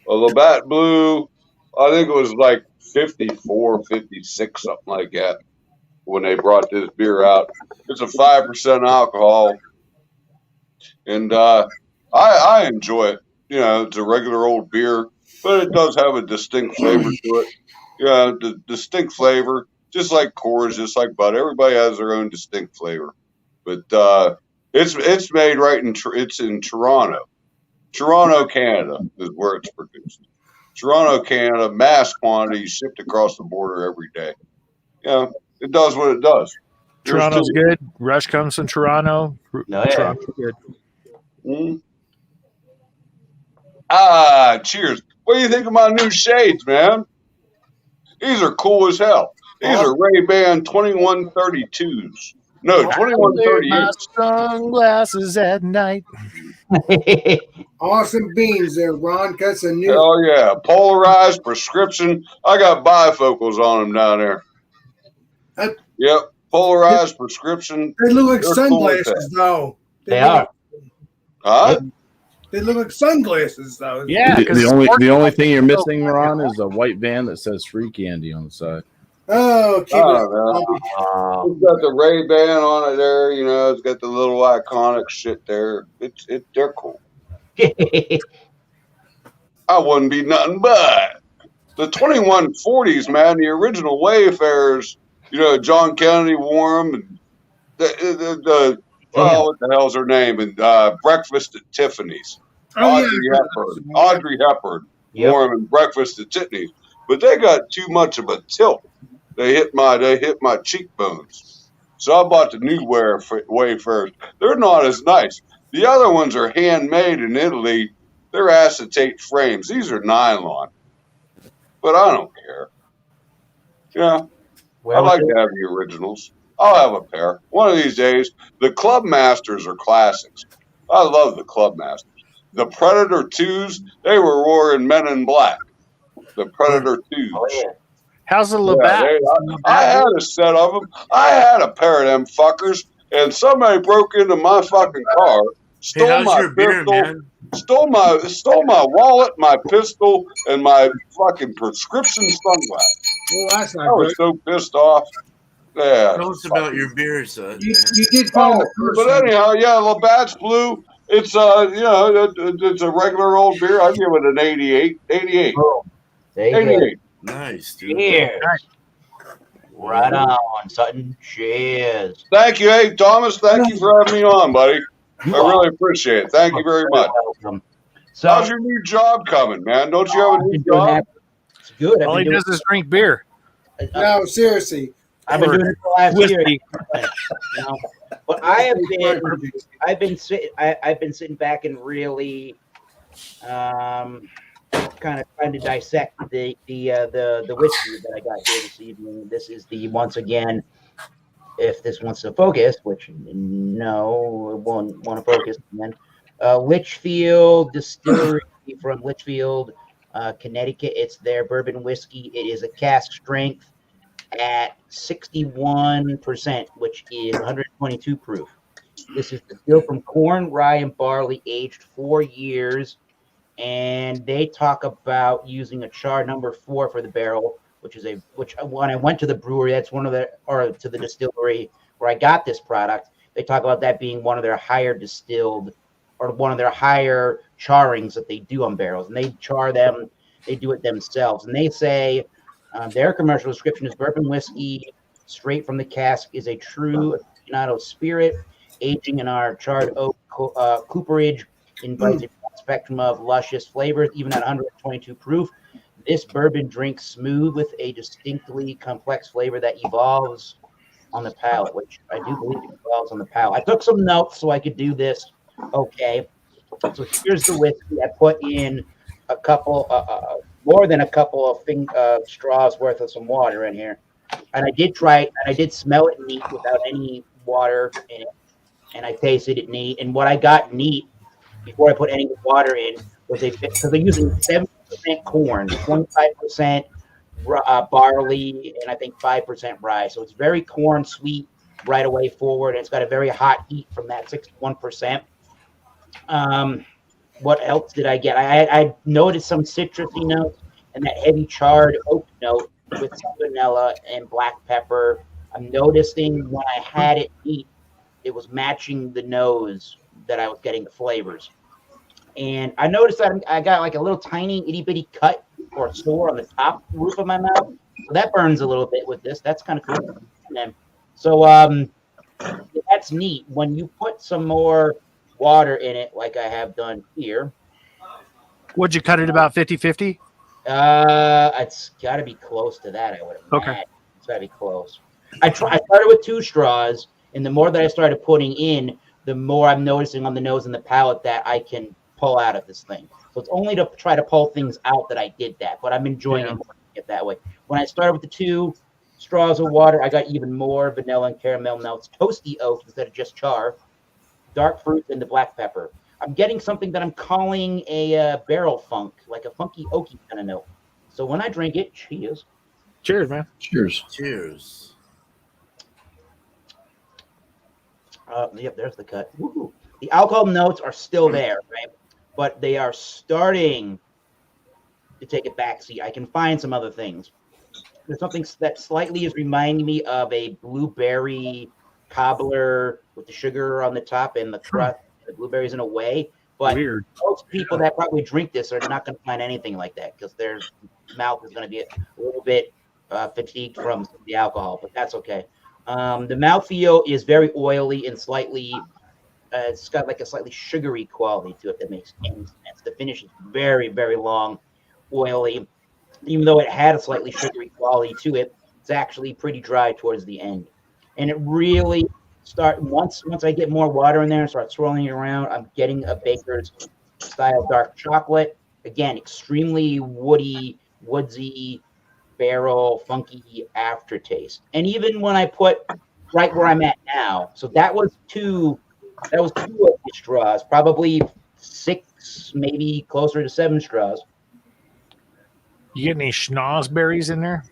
[SPEAKER 7] A Labatt Blue, I think it was like 54, 56, something like that when they brought this beer out. It's a 5% alcohol, and I enjoy it. You know, it's a regular old beer, but it does have a distinct flavor to it. Yeah, the distinct flavor, just like Coors, just like Bud. Everybody has their own distinct flavor, but it's made right it's in Toronto, Canada is where it's produced. Toronto, Canada, mass quantities shipped across the border every day. Yeah, it does what it does.
[SPEAKER 8] Toronto's good. Rush comes from Toronto.
[SPEAKER 1] No, yeah.
[SPEAKER 8] Toronto's good.
[SPEAKER 7] Mm. Cheers. What do you think of my new shades, man? These are cool as hell. These are Ray-Ban 2132s. No, 2138s.
[SPEAKER 8] My sunglasses at night.
[SPEAKER 3] Awesome beans there, Ron. That's a new.
[SPEAKER 7] Hell yeah. Polarized prescription. I got bifocals on them down there. Yep. Polarized prescription.
[SPEAKER 3] They look like
[SPEAKER 7] They're
[SPEAKER 3] sunglasses, though.
[SPEAKER 1] They are.
[SPEAKER 7] Huh?
[SPEAKER 3] They look like sunglasses, though.
[SPEAKER 8] Yeah.
[SPEAKER 2] The only thing you're missing, Ron, is a white van that says free candy on the side.
[SPEAKER 3] Oh, keep
[SPEAKER 7] It's got the Ray-Ban on it there, you know, it's got the little iconic shit there. They're cool. I wouldn't be nothing but the 2140s, man, the original Wayfarers, you know, John Kennedy wore them, and the what the hell's her name? And Breakfast at Tiffany's. Audrey Hepburn wore them in Breakfast at Tiffany's, but they got too much of a tilt. They hit my cheekbones. So I bought the new Wayfarers. They're not as nice. The other ones are handmade in Italy. They're acetate frames. These are nylon. But I don't care. Yeah. I like to have the originals. I'll have a pair. One of these days. The Club Masters are classics. I love the Club Masters. The Predator 2s, they were wearing Men in Black. The Predator 2s.
[SPEAKER 1] Oh, yeah.
[SPEAKER 8] How's the Labatt?
[SPEAKER 7] I had a set of them. I had a pair of them fuckers, and somebody broke into my fucking car, stole my pistol, stole my wallet, my pistol, and my fucking prescription sunglasses.
[SPEAKER 3] Oh, that's not
[SPEAKER 7] I was so pissed off. Yeah.
[SPEAKER 6] Tell us about your beer, son.
[SPEAKER 3] You did find the person.
[SPEAKER 7] But anyhow, yeah, Labatt's Blue. It's it's a regular old beer. I give it an 88. 88.
[SPEAKER 1] Oh, there you
[SPEAKER 7] 88.
[SPEAKER 1] go.
[SPEAKER 6] Nice, dude.
[SPEAKER 1] Cheers. Right on, Sutton. Cheers.
[SPEAKER 7] Thank you. Hey, Thomas, thank you for having me on, buddy. I really appreciate it. Thank you very much.
[SPEAKER 1] Welcome. So,
[SPEAKER 7] how's your new job coming, man? Don't you have a new job?
[SPEAKER 1] It's good.
[SPEAKER 8] All he does is drink beer.
[SPEAKER 3] No, seriously.
[SPEAKER 1] I've been doing it for the last year.
[SPEAKER 8] Whiskey.
[SPEAKER 1] You know? But I've been sitting back and really kind of trying to dissect the whiskey that I got here this evening. This is the, once again, if this wants to focus, which no, it won't want to focus. Then Litchfield Distillery from Litchfield, Connecticut. It's their bourbon whiskey. It is a cask strength at 61%, which is 122 proof. This is distilled from corn, rye, and barley, aged 4 years. And they talk about using a char number 4 for the barrel, which when I went to the brewery, that's to the distillery where I got this product. They talk about that being one of their higher distilled, or one of their higher charrings that they do on barrels, and they char them. They do it themselves, and they say their commercial description is bourbon whiskey straight from the cask is a true aficionado spirit. Aging in our charred oak cooperage invites a spectrum of luscious flavors, even at 122 proof. This bourbon drinks smooth with a distinctly complex flavor that evolves on the palate, which I do believe it evolves on the palate. I took some notes so I could do this. Okay, so here's the whiskey. I put in a couple, more than a couple of straws worth of some water in here, and I did try it, and I did smell it neat without any water in it, and I tasted it neat. And what I got neat before I put any water in was because they're using 70% corn, 25% barley, and I think 5% rye. So it's very corn sweet right away forward, and it's got a very hot heat from that 61%. What else did I get? I noticed some citrusy notes and that heavy charred oak note with some vanilla and black pepper. I'm noticing when I had it neat, it was matching the nose that I was getting the flavors. And I noticed that I got like a little tiny itty bitty cut or sore on the top roof of my mouth. So that burns a little bit with this. That's kind of cool. And so that's neat. When you put some more water in it, like I have done here.
[SPEAKER 8] Would you cut it about 50-50?
[SPEAKER 1] It's got to be close to that, I would imagine.
[SPEAKER 8] Okay.
[SPEAKER 1] It's got to be close. I started with 2 straws, and the more that I started putting in, the more I'm noticing on the nose and the palate that I can pull out of this thing. So it's only to try to pull things out that I did that, but I'm enjoying it that way. When I started with the 2 straws of water, I got even more vanilla and caramel notes, toasty oak instead of just char, dark fruit, and the black pepper. I'm getting something that I'm calling a barrel funk, like a funky oaky kind of note. So when I drink it, cheers.
[SPEAKER 8] Cheers, man.
[SPEAKER 2] Cheers.
[SPEAKER 6] Cheers.
[SPEAKER 1] Yep, there's the cut. Woo-hoo. The alcohol notes are still there, right? But they are starting to take a backseat. I can find some other things. There's something that slightly is reminding me of a blueberry cobbler with the sugar on the top and the crust, the blueberries in a way. But
[SPEAKER 8] Weird.
[SPEAKER 1] most people that probably drink this are not going to find anything like that because their mouth is going to be a little bit fatigued from the alcohol, but that's okay. The mouthfeel is very oily and slightly, it's got like a slightly sugary quality to it that makes any sense. The finish is very, very long, oily. Even though it had a slightly sugary quality to it, it's actually pretty dry towards the end. And it really once I get more water in there and start swirling it around, I'm getting a baker's style dark chocolate. Again, extremely woody, woodsy, barrel, funky aftertaste. And even when I put right where I'm at now, so that was two of the straws, probably 6, maybe closer to 7 straws.
[SPEAKER 8] You get any schnozberries in there?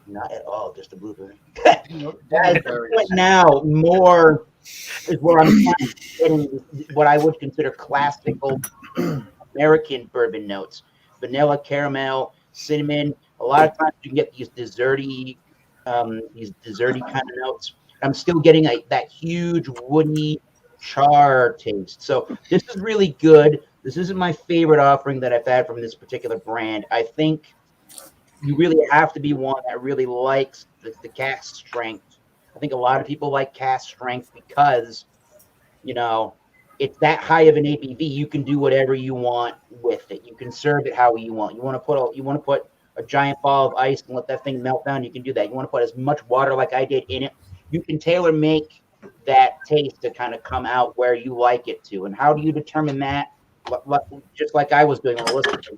[SPEAKER 1] Not at all, just a blueberry. Now more is where I'm getting what I would consider classical American bourbon notes: vanilla, caramel, cinnamon. A lot of times you can get these desserty kind of notes. I'm still getting that huge woody char taste. So this is really good. This isn't my favorite offering that I've had from this particular brand. I think you really have to be one that really likes the cask strength. I think a lot of people like cask strength because, it's that high of an ABV. You can do whatever you want with it. You can serve it how you want. You want to put a giant ball of ice and let that thing melt down. You can do that. You want to put as much water like I did in it. You can tailor make that taste to kind of come out where you like it to. And how do you determine that? Just like I was doing on the list,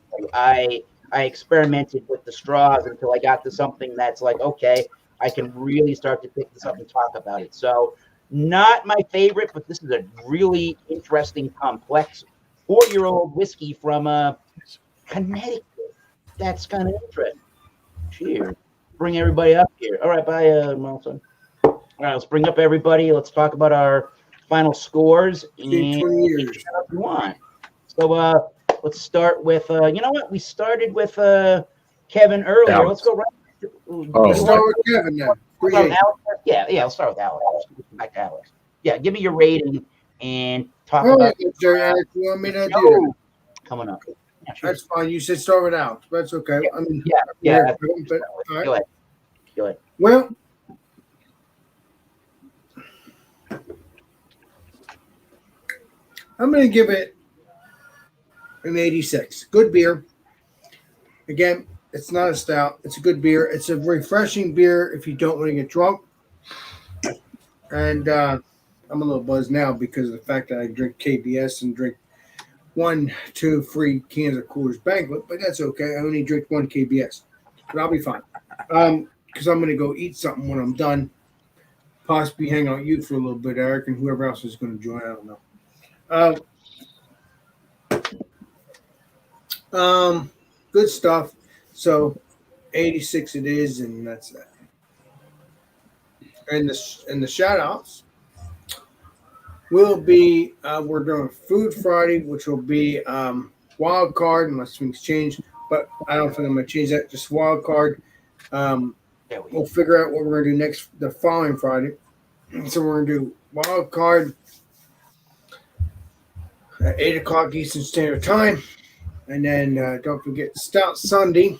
[SPEAKER 1] I experimented with the straws until I got to something that's like, okay, I can really start to pick this up and talk about it. So not my favorite, but this is a really interesting, complex 4-year-old whiskey from Connecticut. That's kind of interesting. Cheers. Bring everybody up here. All right, bye, Melson. All right, let's bring up everybody. Let's talk about our final scores. And if you want. So let's start with, you know what? We started with Kevin earlier.
[SPEAKER 2] Alex.
[SPEAKER 1] Let's go right.
[SPEAKER 3] Let's start with Kevin now.
[SPEAKER 1] Yeah, I'll start with Alex. Back to Alex. Yeah, give me your rating and talk
[SPEAKER 3] All
[SPEAKER 1] about
[SPEAKER 3] right, Jerry, Alex, you want me to do that?
[SPEAKER 1] coming up. Yeah, sure.
[SPEAKER 3] That's fine. You said start with Alex. That's okay. I mean,
[SPEAKER 1] Yeah.
[SPEAKER 3] but, all right.
[SPEAKER 1] Go ahead.
[SPEAKER 3] Well, I'm going to give it an 86. Good beer. Again, it's not a stout. It's a good beer. It's a refreshing beer if you don't want to get drunk. And I'm a little buzzed now because of the fact that I drink KBS and drink 1, 2 free cans of Coors Banquet, but that's okay. I only drink 1 KBS, but I'll be fine. Because I'm going to go eat something when I'm done. Possibly hang out with you for a little bit, Eric, and whoever else is going to join. I don't know. Good stuff. So 86 it is, and that's that. And the shout outs will be we're doing Food Friday, which will be wild card unless things change, but I don't think I'm gonna change that. Just wild card.
[SPEAKER 1] There we
[SPEAKER 3] We'll
[SPEAKER 1] go.
[SPEAKER 3] figure out what we're gonna do the following Friday. So we're gonna do wild card at 8 o'clock Eastern Standard Time, and then don't forget Stout Sunday,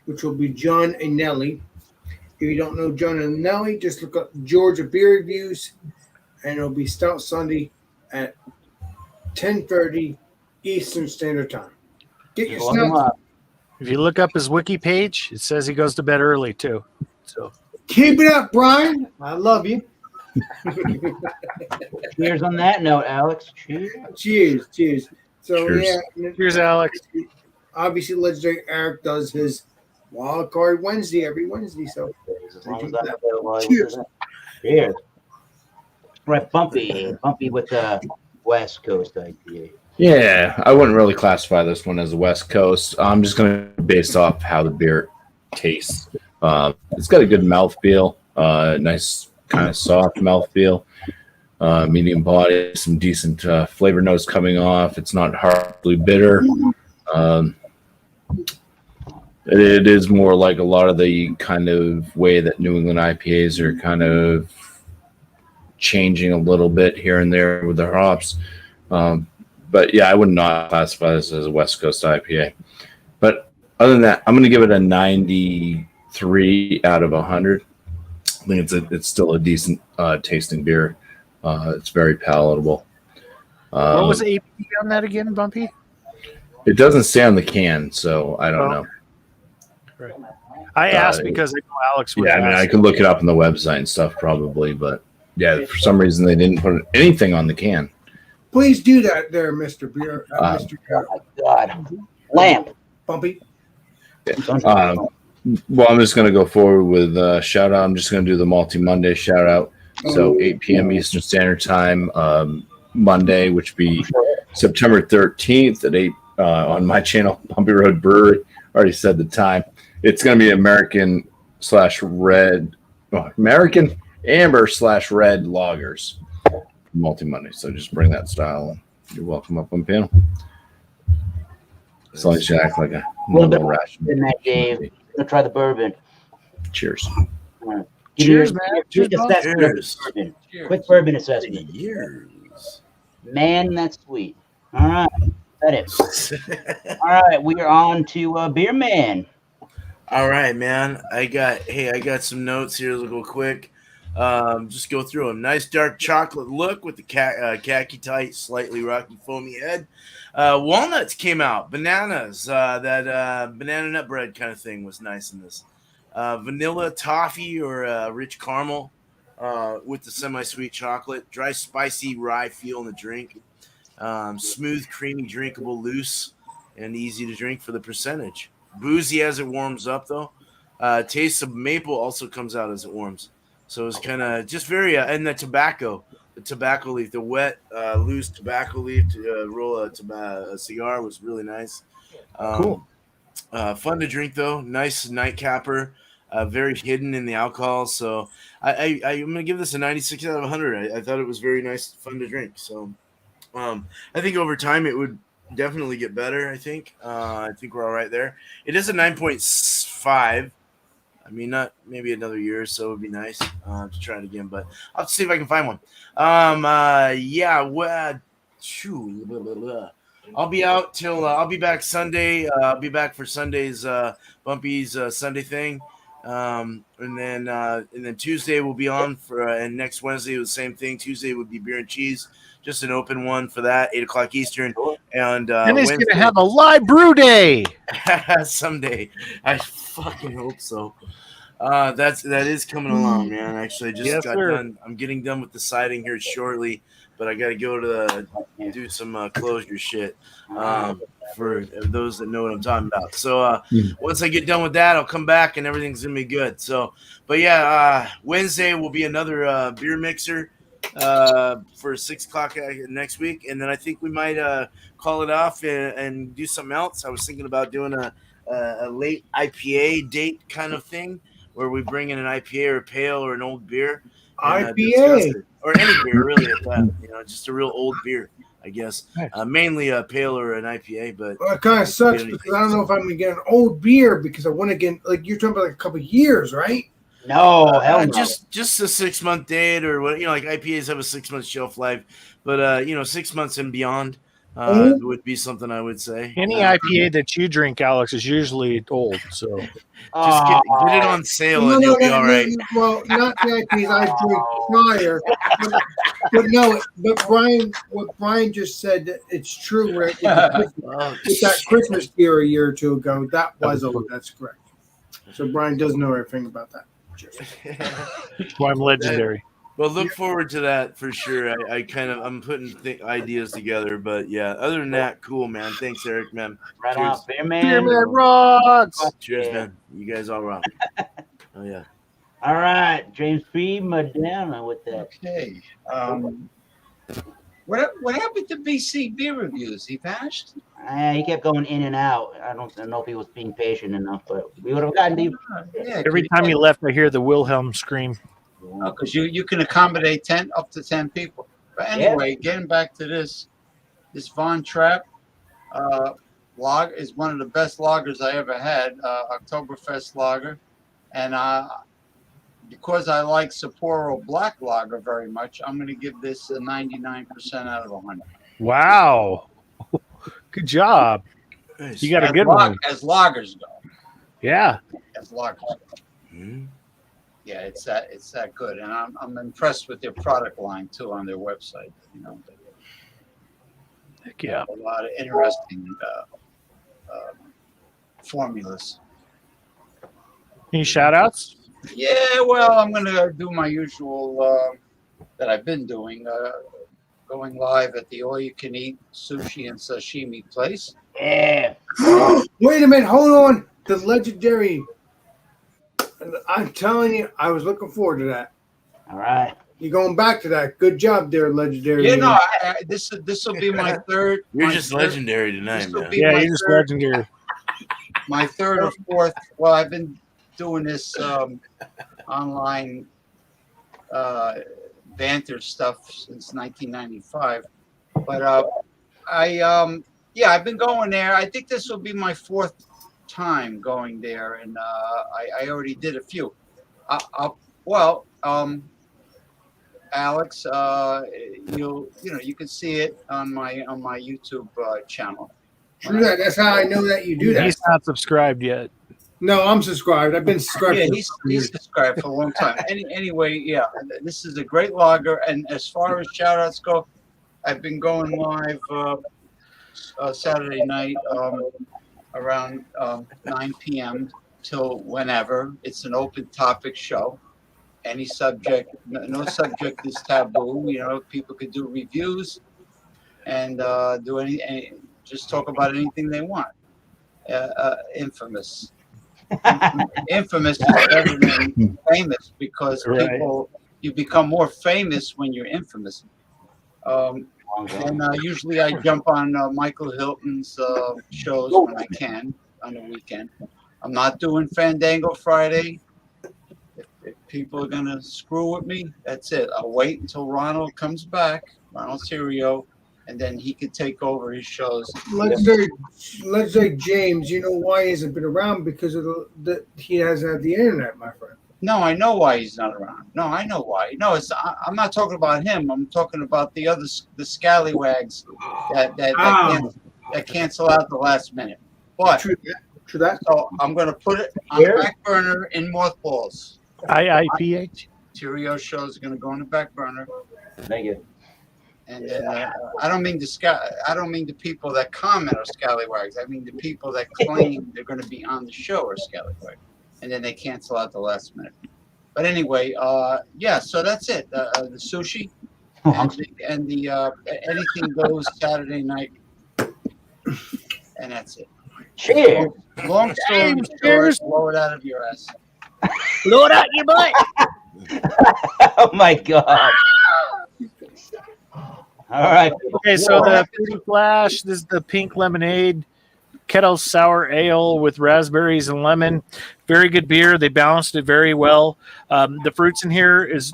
[SPEAKER 3] which will be John and Nelly. If you don't know John and Nelly, just look up Georgia Beer Reviews, and it'll be Stout Sunday at 10:30 Eastern Standard Time. Get your
[SPEAKER 1] Look 'em
[SPEAKER 3] stout.
[SPEAKER 1] up.
[SPEAKER 8] If you look up his wiki page, it says he goes to bed early too. So
[SPEAKER 3] Keep it up, Brian. I love you.
[SPEAKER 1] Cheers on that note, Alex. Cheers.
[SPEAKER 3] Cheers, cheers. So
[SPEAKER 2] Cheers.
[SPEAKER 3] yeah,
[SPEAKER 8] here's Alex.
[SPEAKER 3] obviously legendary Eric does his wild card Wednesday every Wednesday. So
[SPEAKER 1] As long as I'm available,
[SPEAKER 3] Cheers.
[SPEAKER 1] Cheers. Right, Bumpy with the West Coast IPA.
[SPEAKER 2] Yeah, I wouldn't really classify this one as a West Coast. I'm just going to base off how the beer tastes. It's got a good mouthfeel, nice kind of soft mouthfeel, medium body, some decent flavor notes coming off. It's not horribly bitter. It is more like a lot of the kind of way that New England IPAs are kind of changing a little bit here and there with their hops. But yeah, I would not classify this as a West Coast IPA. But other than that, I'm going to give it a 93 out of 100. I think it's still a decent tasting beer. It's very palatable.
[SPEAKER 8] What was the ABV on that again, Bumpy?
[SPEAKER 2] It doesn't say on the can, so I don't know.
[SPEAKER 8] Right. I asked because I know Alex would
[SPEAKER 2] Yeah, I mean, I could look it up on the website and stuff probably, but yeah, for some reason they didn't put anything on the can.
[SPEAKER 3] please do that, there, Mr. Beer, Mr.
[SPEAKER 1] Oh my God. Lamp.
[SPEAKER 3] Bumpy.
[SPEAKER 2] Well, I'm just going to go forward with shout out. I'm just going to do the Multi Monday shout out. So 8 p.m. Eastern Standard Time, Monday, which would be September 13th at 8 on my channel, Bumpy Road Brewery. Already said the time. It's going to be American Amber / Red Lagers, Multi Monday. So just bring that style. You're welcome up on panel. As long as you act like a
[SPEAKER 1] little bit
[SPEAKER 2] ration.
[SPEAKER 1] in that, Dave. I'm gonna try the bourbon.
[SPEAKER 2] Cheers.
[SPEAKER 8] Cheers, man.
[SPEAKER 1] Quick
[SPEAKER 8] Cheers,
[SPEAKER 1] assessment of
[SPEAKER 6] Cheers.
[SPEAKER 1] bourbon. Quick bourbon assessment.
[SPEAKER 6] Years.
[SPEAKER 1] Man, that's sweet. All right. That is. All right. We are on to Beer Man.
[SPEAKER 6] All right, man. I got some notes here. Real quick. Just go through them. Nice dark chocolate look with the khaki tight, slightly rocky, foamy head. Walnuts came out. Bananas. That banana nut bread kind of thing was nice in this. Vanilla toffee or rich caramel with the semi-sweet chocolate. Dry, spicy rye feel in the drink. Smooth, creamy, drinkable, loose, and easy to drink for the percentage. Boozy as it warms up, though. Taste of maple also comes out as it warms. So it's kind of just very, and the tobacco leaf, the wet, loose tobacco leaf to roll a cigar was really nice.
[SPEAKER 8] Cool.
[SPEAKER 6] Fun to drink, though. Nice nightcapper. Very hidden in the alcohol. So I'm going to give this a 96 out of 100. I thought it was very nice, fun to drink. So I think over time it would definitely get better, I think. I think we're all right there. It is a 9.5. I mean, not maybe another year or so would be nice to try it again, but I'll have to see if I can find one. I'll be out till I'll be back Sunday. I'll be back for Sunday's Bumpy's Sunday thing, and then Tuesday we'll be on for and next Wednesday was the same thing. Tuesday would be beer and cheese, just an open one for that 8 o'clock Eastern, and
[SPEAKER 8] he's
[SPEAKER 6] Wednesday,
[SPEAKER 8] gonna have a live brew day
[SPEAKER 6] someday. I fucking hope so. That is coming along, man. Actually, I just got done. I'm getting done with the siding here shortly, but I got to go to do some closure shit for those that know what I'm talking about. So once I get done with that, I'll come back and everything's gonna be good. So, but yeah, Wednesday will be another beer mixer for 6 o'clock next week, and then I think we might call it off and do something else. I was thinking about doing a late IPA date kind of thing, where we bring in an IPA or a pale or an old beer. And,
[SPEAKER 3] IPA
[SPEAKER 6] or any beer really at that, just a real old beer. I guess.
[SPEAKER 8] Nice.
[SPEAKER 6] Mainly a pale or an IPA, but
[SPEAKER 3] Well, it kind of sucks
[SPEAKER 6] anything,
[SPEAKER 3] because I don't know if I'm gonna get an old beer because I want to get like you're talking about like a couple of years, right?
[SPEAKER 1] No, hell no.
[SPEAKER 6] just a 6 month date or what, like IPAs have a 6 month shelf life, but 6 months and beyond would be something I would say.
[SPEAKER 8] Any IPA that you drink, Alex, is usually old. So
[SPEAKER 6] Just get it on sale and you'll be all right.
[SPEAKER 3] Well, not the IPAs I drink prior, but Brian, what Brian just said, it's true. Right? With that Christmas beer a year or two ago, that was old. That's correct. So Brian does know everything about that.
[SPEAKER 8] that's why I'm legendary.
[SPEAKER 6] Well, look forward to that for sure. I'm putting ideas together, but yeah. Other than that, cool, man. Thanks, Eric, man.
[SPEAKER 1] Right
[SPEAKER 6] Cheers.
[SPEAKER 1] on, Beer Man.
[SPEAKER 8] Beer Man rocks.
[SPEAKER 6] Cheers, man. You guys all rock. Oh yeah.
[SPEAKER 1] All right, James P. Madonna with that.
[SPEAKER 4] Okay. What happened to BC beer reviews? He vanished?
[SPEAKER 1] He kept going in and out. I don't know if he was being patient enough, but we would have gotten to
[SPEAKER 4] Yeah,
[SPEAKER 8] Every time you left, I hear the Wilhelm scream.
[SPEAKER 4] because you can accommodate up to 10 people. But anyway, getting back to this Von Trapp log is one of the best lagers I ever had, Oktoberfest lager, and because I like Sapporo Black Lager very much, I'm going to give this a 99% out of 100.
[SPEAKER 8] Wow. Good job.
[SPEAKER 6] Nice.
[SPEAKER 8] You got a good one.
[SPEAKER 4] As lagers go.
[SPEAKER 8] Yeah.
[SPEAKER 4] As lagers go.
[SPEAKER 6] Mm-hmm.
[SPEAKER 4] Yeah, it's that good, and I'm impressed with their product line too on their website.
[SPEAKER 8] Heck yeah.
[SPEAKER 4] A lot of interesting formulas.
[SPEAKER 8] Any shout outs?
[SPEAKER 4] Yeah, well, I'm gonna do my usual that I've been doing, going live at the all-you-can-eat sushi and sashimi place.
[SPEAKER 1] Yeah.
[SPEAKER 3] Wait a minute, hold on. The legendary. I'm telling you, I was looking forward to that.
[SPEAKER 1] All right.
[SPEAKER 3] You're going back to that. Good job there, legendary.
[SPEAKER 4] Yeah, no, this will be my third.
[SPEAKER 6] You're just legendary tonight, man.
[SPEAKER 8] Yeah, you're just legendary.
[SPEAKER 4] My third or fourth. Well, I've been doing this online banter stuff since 1995, but I've been going there. I think this will be my fourth time going there, and I already did a few. Alex, you can see it on my YouTube channel.
[SPEAKER 3] True that. That's how I know that you do that.
[SPEAKER 8] He's not subscribed yet.
[SPEAKER 3] No, I'm subscribed. I've been subscribed.
[SPEAKER 4] Yeah, he's subscribed for a long time. Anyway, yeah, this is a great lager. And as far as shout outs go, I've been going live Saturday night around 9 p.m. till whenever. It's an open topic show. Any subject, no subject is taboo. People could do reviews and do just talk about anything they want. Infamous. Infamous is better than famous because you become more famous when you're infamous. And usually I jump on Michael Hilton's shows when I can on the weekend. I'm not doing Fandango Friday. If people are gonna screw with me, that's it. I'll wait until Ronald comes back, Ronald Serio, and then he could take over his shows.
[SPEAKER 3] Legendary James, you know why he hasn't been around? Because of he hasn't had the internet, my friend.
[SPEAKER 4] No, I know why he's not around. No, I know why. No, I'm not talking about him. I'm talking about the scallywags that cancel out the last minute. But
[SPEAKER 3] True that.
[SPEAKER 4] So I'm going to put it on the back burner in mothballs.
[SPEAKER 8] IIPH.
[SPEAKER 4] Cheerio shows are going to go on the back burner.
[SPEAKER 1] Thank you.
[SPEAKER 4] And I don't mean the people that comment are scallywags. I mean the people that claim they're going to be on the show are scallywags, and then they cancel out the last minute. But anyway, so that's it. The sushi and the anything goes Saturday night, and that's it.
[SPEAKER 1] Cheers.
[SPEAKER 4] Long story short, blow it out of your ass.
[SPEAKER 8] Blow it out your butt.
[SPEAKER 1] Oh my God. All right.
[SPEAKER 8] Okay, so the Fruity Flash, this is the pink lemonade, kettle sour ale with raspberries and lemon. Very good beer. They balanced it very well. The fruits in here is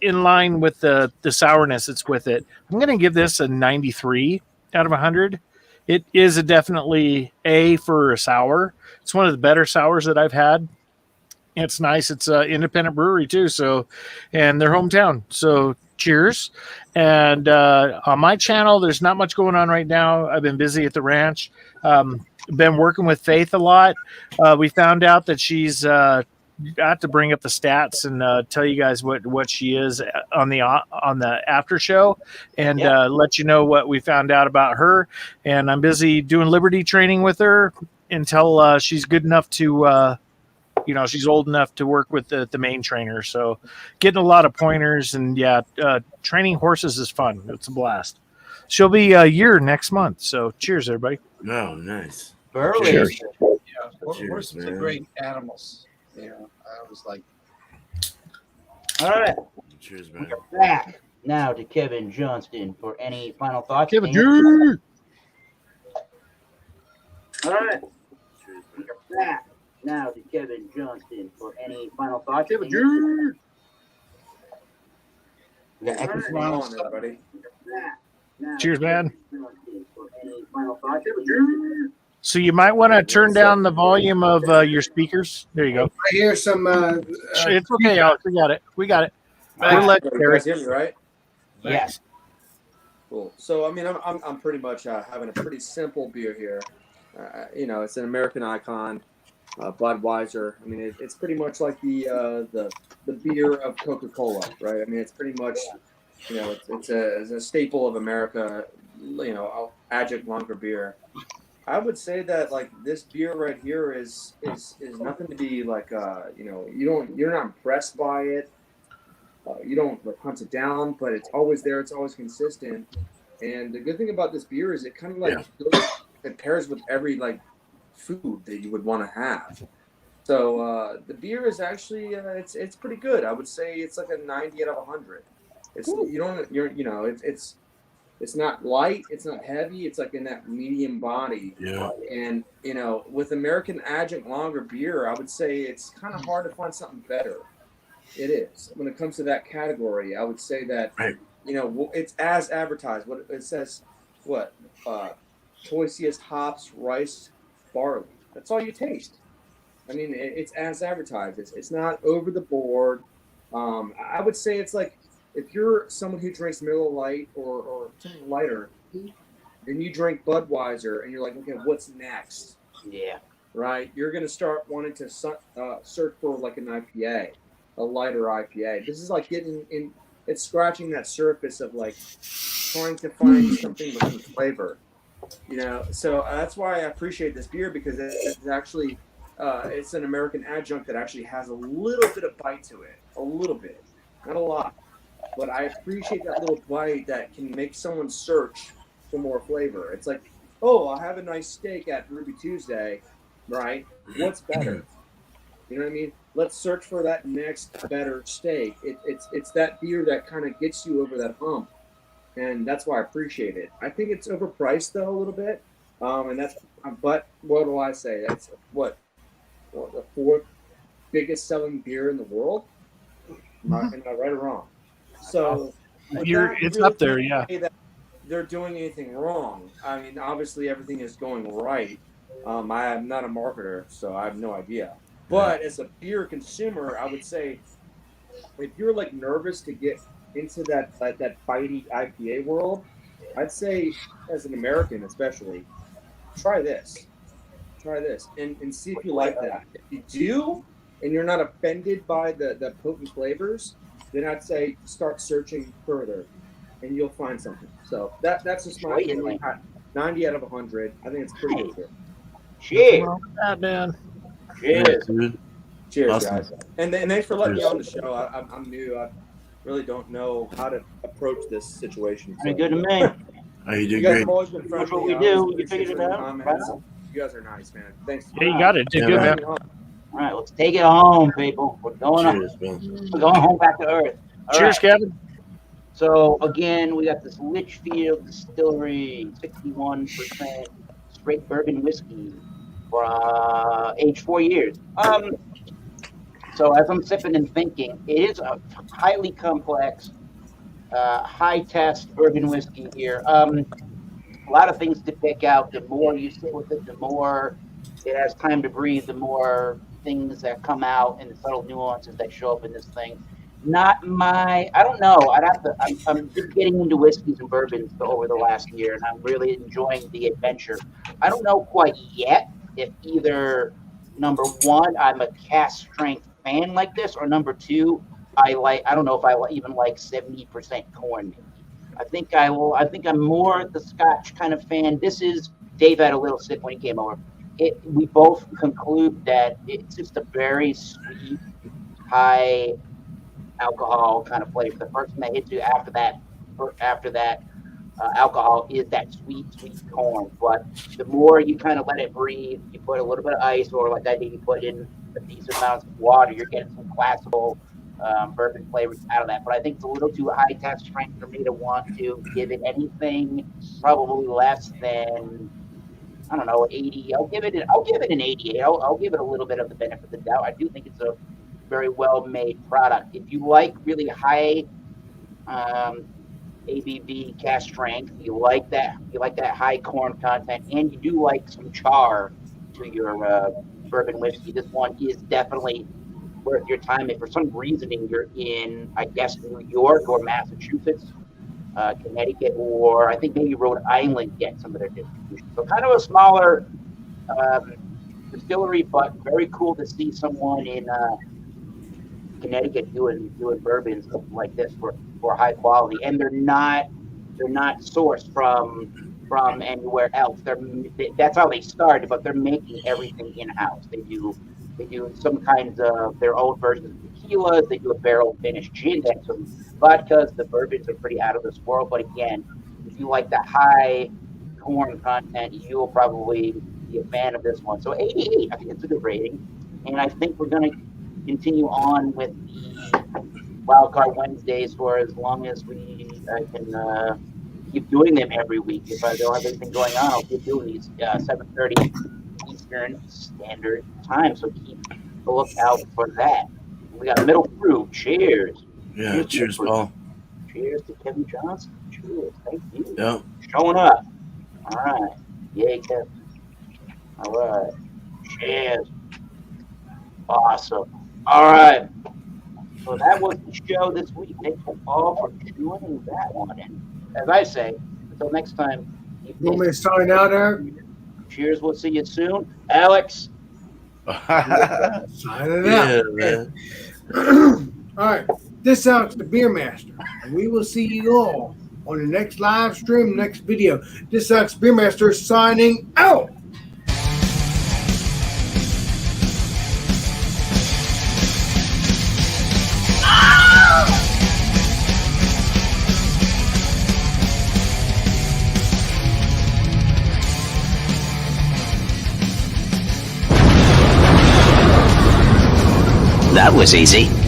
[SPEAKER 8] in line with the sourness that's with it. I'm going to give this a 93 out of 100. It is a definitely A for a sour. It's one of the better sours that I've had. It's nice. It's an independent brewery too. So, and their hometown. So cheers. And on my channel, there's not much going on right now. I've been busy at the ranch. Been working with Faith a lot. We found out that she's I have to bring up the stats and tell you guys what she is on the after show, and let you know what we found out about her. And I'm busy doing Liberty training with her until she's good enough to, she's old enough to work with the main trainer. So getting a lot of pointers, and training horses is fun. It's a blast. She'll be a year next month. So cheers, everybody.
[SPEAKER 6] Oh, nice.
[SPEAKER 1] Burley.
[SPEAKER 2] Cheers.
[SPEAKER 4] Yeah, horses are great animals. I was like,
[SPEAKER 1] All right.
[SPEAKER 6] Cheers, man.
[SPEAKER 1] We're back now to Kevin Johnston for any final thoughts.
[SPEAKER 8] Kevin,
[SPEAKER 1] All right. We're back now to Kevin Johnston for any final thoughts. Kevin
[SPEAKER 9] What's going on, everybody?
[SPEAKER 8] Cheers, man. So you might want to turn down the volume of your speakers. There you go.
[SPEAKER 3] I hear some.
[SPEAKER 8] It's okay, Alex. We got it. We're
[SPEAKER 9] You
[SPEAKER 8] legendary.
[SPEAKER 9] guys hear me, right?
[SPEAKER 1] Yes.
[SPEAKER 9] Cool. So I mean, I'm pretty much having a pretty simple beer here. It's an American icon, Budweiser. I mean, it's pretty much like the beer of Coca-Cola, right? I mean, it's pretty much, it's a staple of America. Adjunct lager beer. I would say that like this beer right here is nothing to be like you're not impressed by it. You don't like hunt it down, but it's always there. It's always consistent. And the good thing about this beer is it kind of like it pairs with every like food that you would want to have. So the beer is actually it's pretty good. I would say it's like a 90 out of 100. It's not light, it's not heavy, it's like in that medium body.
[SPEAKER 6] Yeah.
[SPEAKER 9] And with American adjunct lager beer, I would say it's kind of hard to find something better. It is. When it comes to that category, I would say that it's as advertised. What it says, choicest hops, rice, barley. That's all you taste. I mean, it's as advertised. It's not over the board. I would say it's like if you're someone who drinks Miller Lite or something lighter, then you drink Budweiser and you're like, okay, what's next?
[SPEAKER 1] Yeah.
[SPEAKER 9] Right? You're going to start wanting to search for like an IPA, a lighter IPA. This is like getting in, it's scratching that surface of like trying to find something with some flavor. So that's why I appreciate this beer, because it's actually, it's an American adjunct that actually has a little bit of bite to it. A little bit. Not a lot. But I appreciate that little bite that can make someone search for more flavor. It's like, oh, I have a nice steak at Ruby Tuesday, right? What's better? You know what I mean? Let's search for that next better steak. It's that beer that kind of gets you over that hump, and that's why I appreciate it. I think it's overpriced though a little bit, but what do I say? That's what the fourth biggest selling beer in the world. Am I right or wrong? So
[SPEAKER 8] it's up there, yeah.
[SPEAKER 9] That they're doing anything wrong. I mean, obviously everything is going right. I am not a marketer, so I have no idea. But as a beer consumer, I would say if you're like nervous to get into that bitey IPA world, I'd say as an American especially, try this and see if you like that. If you do and you're not offended by the potent flavors, then I'd say start searching further and you'll find something. So that's just my opinion. 90 out of 100. I think it's pretty good.
[SPEAKER 1] Cheers.
[SPEAKER 8] That man.
[SPEAKER 1] Cheers.
[SPEAKER 9] Cheers,
[SPEAKER 6] Awesome.
[SPEAKER 9] guys. And thanks for letting me on the show. I'm new. I really don't know how to approach this situation.
[SPEAKER 1] Very good to me.
[SPEAKER 6] Oh, you
[SPEAKER 9] You
[SPEAKER 6] did
[SPEAKER 9] guys
[SPEAKER 6] great.
[SPEAKER 9] have always been friendly.
[SPEAKER 1] That's what we
[SPEAKER 9] I
[SPEAKER 1] do.
[SPEAKER 9] always
[SPEAKER 1] We figured it
[SPEAKER 9] appreciate
[SPEAKER 1] out.
[SPEAKER 9] your comments. You guys are nice, man. Thanks.
[SPEAKER 8] Yeah, you got it. Did
[SPEAKER 6] Yeah,
[SPEAKER 8] good,
[SPEAKER 6] man.
[SPEAKER 8] man.
[SPEAKER 1] All right, let's take it home, people. We're going
[SPEAKER 6] Cheers, man.
[SPEAKER 1] We're going home back to earth. All
[SPEAKER 8] Cheers,
[SPEAKER 1] right.
[SPEAKER 8] Kevin.
[SPEAKER 1] So again, we got this Litchfield Distillery, 61% straight bourbon whiskey for age 4 years. So as I'm sipping and thinking, it is a highly complex, high test bourbon whiskey here. A lot of things to pick out. The more you sit with it, the more it has time to breathe, the more things that come out and the subtle nuances that show up in this thing. I don't know. I'm been getting into whiskeys and bourbons over the last year, and I'm really enjoying the adventure. I don't know quite yet if either number one, I'm a cast strength fan like this, or number two, I don't know if I even like 70% corn. I think I'm more the Scotch kind of fan. Dave had a little sip when he came over. We both conclude that it's just a very sweet, high alcohol kind of flavor. The first thing that hits you after that alcohol is that sweet corn. But the more you kind of let it breathe, you put a little bit of ice, or like I did, you put in a decent amount of water, you're getting some classical bourbon flavors out of that. But I think it's a little too high test strength for me to want to give it anything probably less than, I don't know, 80. I'll give it an 88. I'll give it a little bit of the benefit of the doubt. I do think it's a very well made product. If you like really high ABV cast strength, you like that high corn content, and you do like some char to your bourbon whiskey, this one is definitely worth your time. If for some reasoning you're in, I guess, New York or Massachusetts, Connecticut, or I think maybe Rhode Island, get some of their distribution. So kind of a smaller distillery, but very cool to see someone in Connecticut doing bourbons like this for high quality, and they're not sourced from anywhere else. That's how they started, but they're making everything in house. They do some kinds of their own versions of tequilas. They do a barrel finished gin, and some vodkas. The bourbons are pretty out of this world. But again, if you like the high corn content, you'll probably be a fan of this one. So 88, I think it's a good rating, and I think we're going to continue on with the Wildcard Wednesdays for as long as we can keep doing them every week. If I don't have anything going on, I'll keep doing these 7:30 Eastern Standard Time. So keep a lookout for that. We got Middle Brew. Cheers.
[SPEAKER 6] Yeah, cheers, Paul.
[SPEAKER 1] Cheers to Kevin Johnson. Cheers. Thank you.
[SPEAKER 6] Yeah.
[SPEAKER 1] Showing up. All right. Yay, Kevin. All right. Cheers. Awesome. All right. So that was the show this week. Thanks all for joining that one. And as I say, until next time.
[SPEAKER 3] You want me to sign out, Eric?
[SPEAKER 1] Cheers. We'll see you soon. Alex.
[SPEAKER 3] Signing out.
[SPEAKER 6] Man.
[SPEAKER 3] All right. This is the Beer Master. And we will see you all on the next live stream, next video. This is Beer Master signing out.
[SPEAKER 10] That was easy.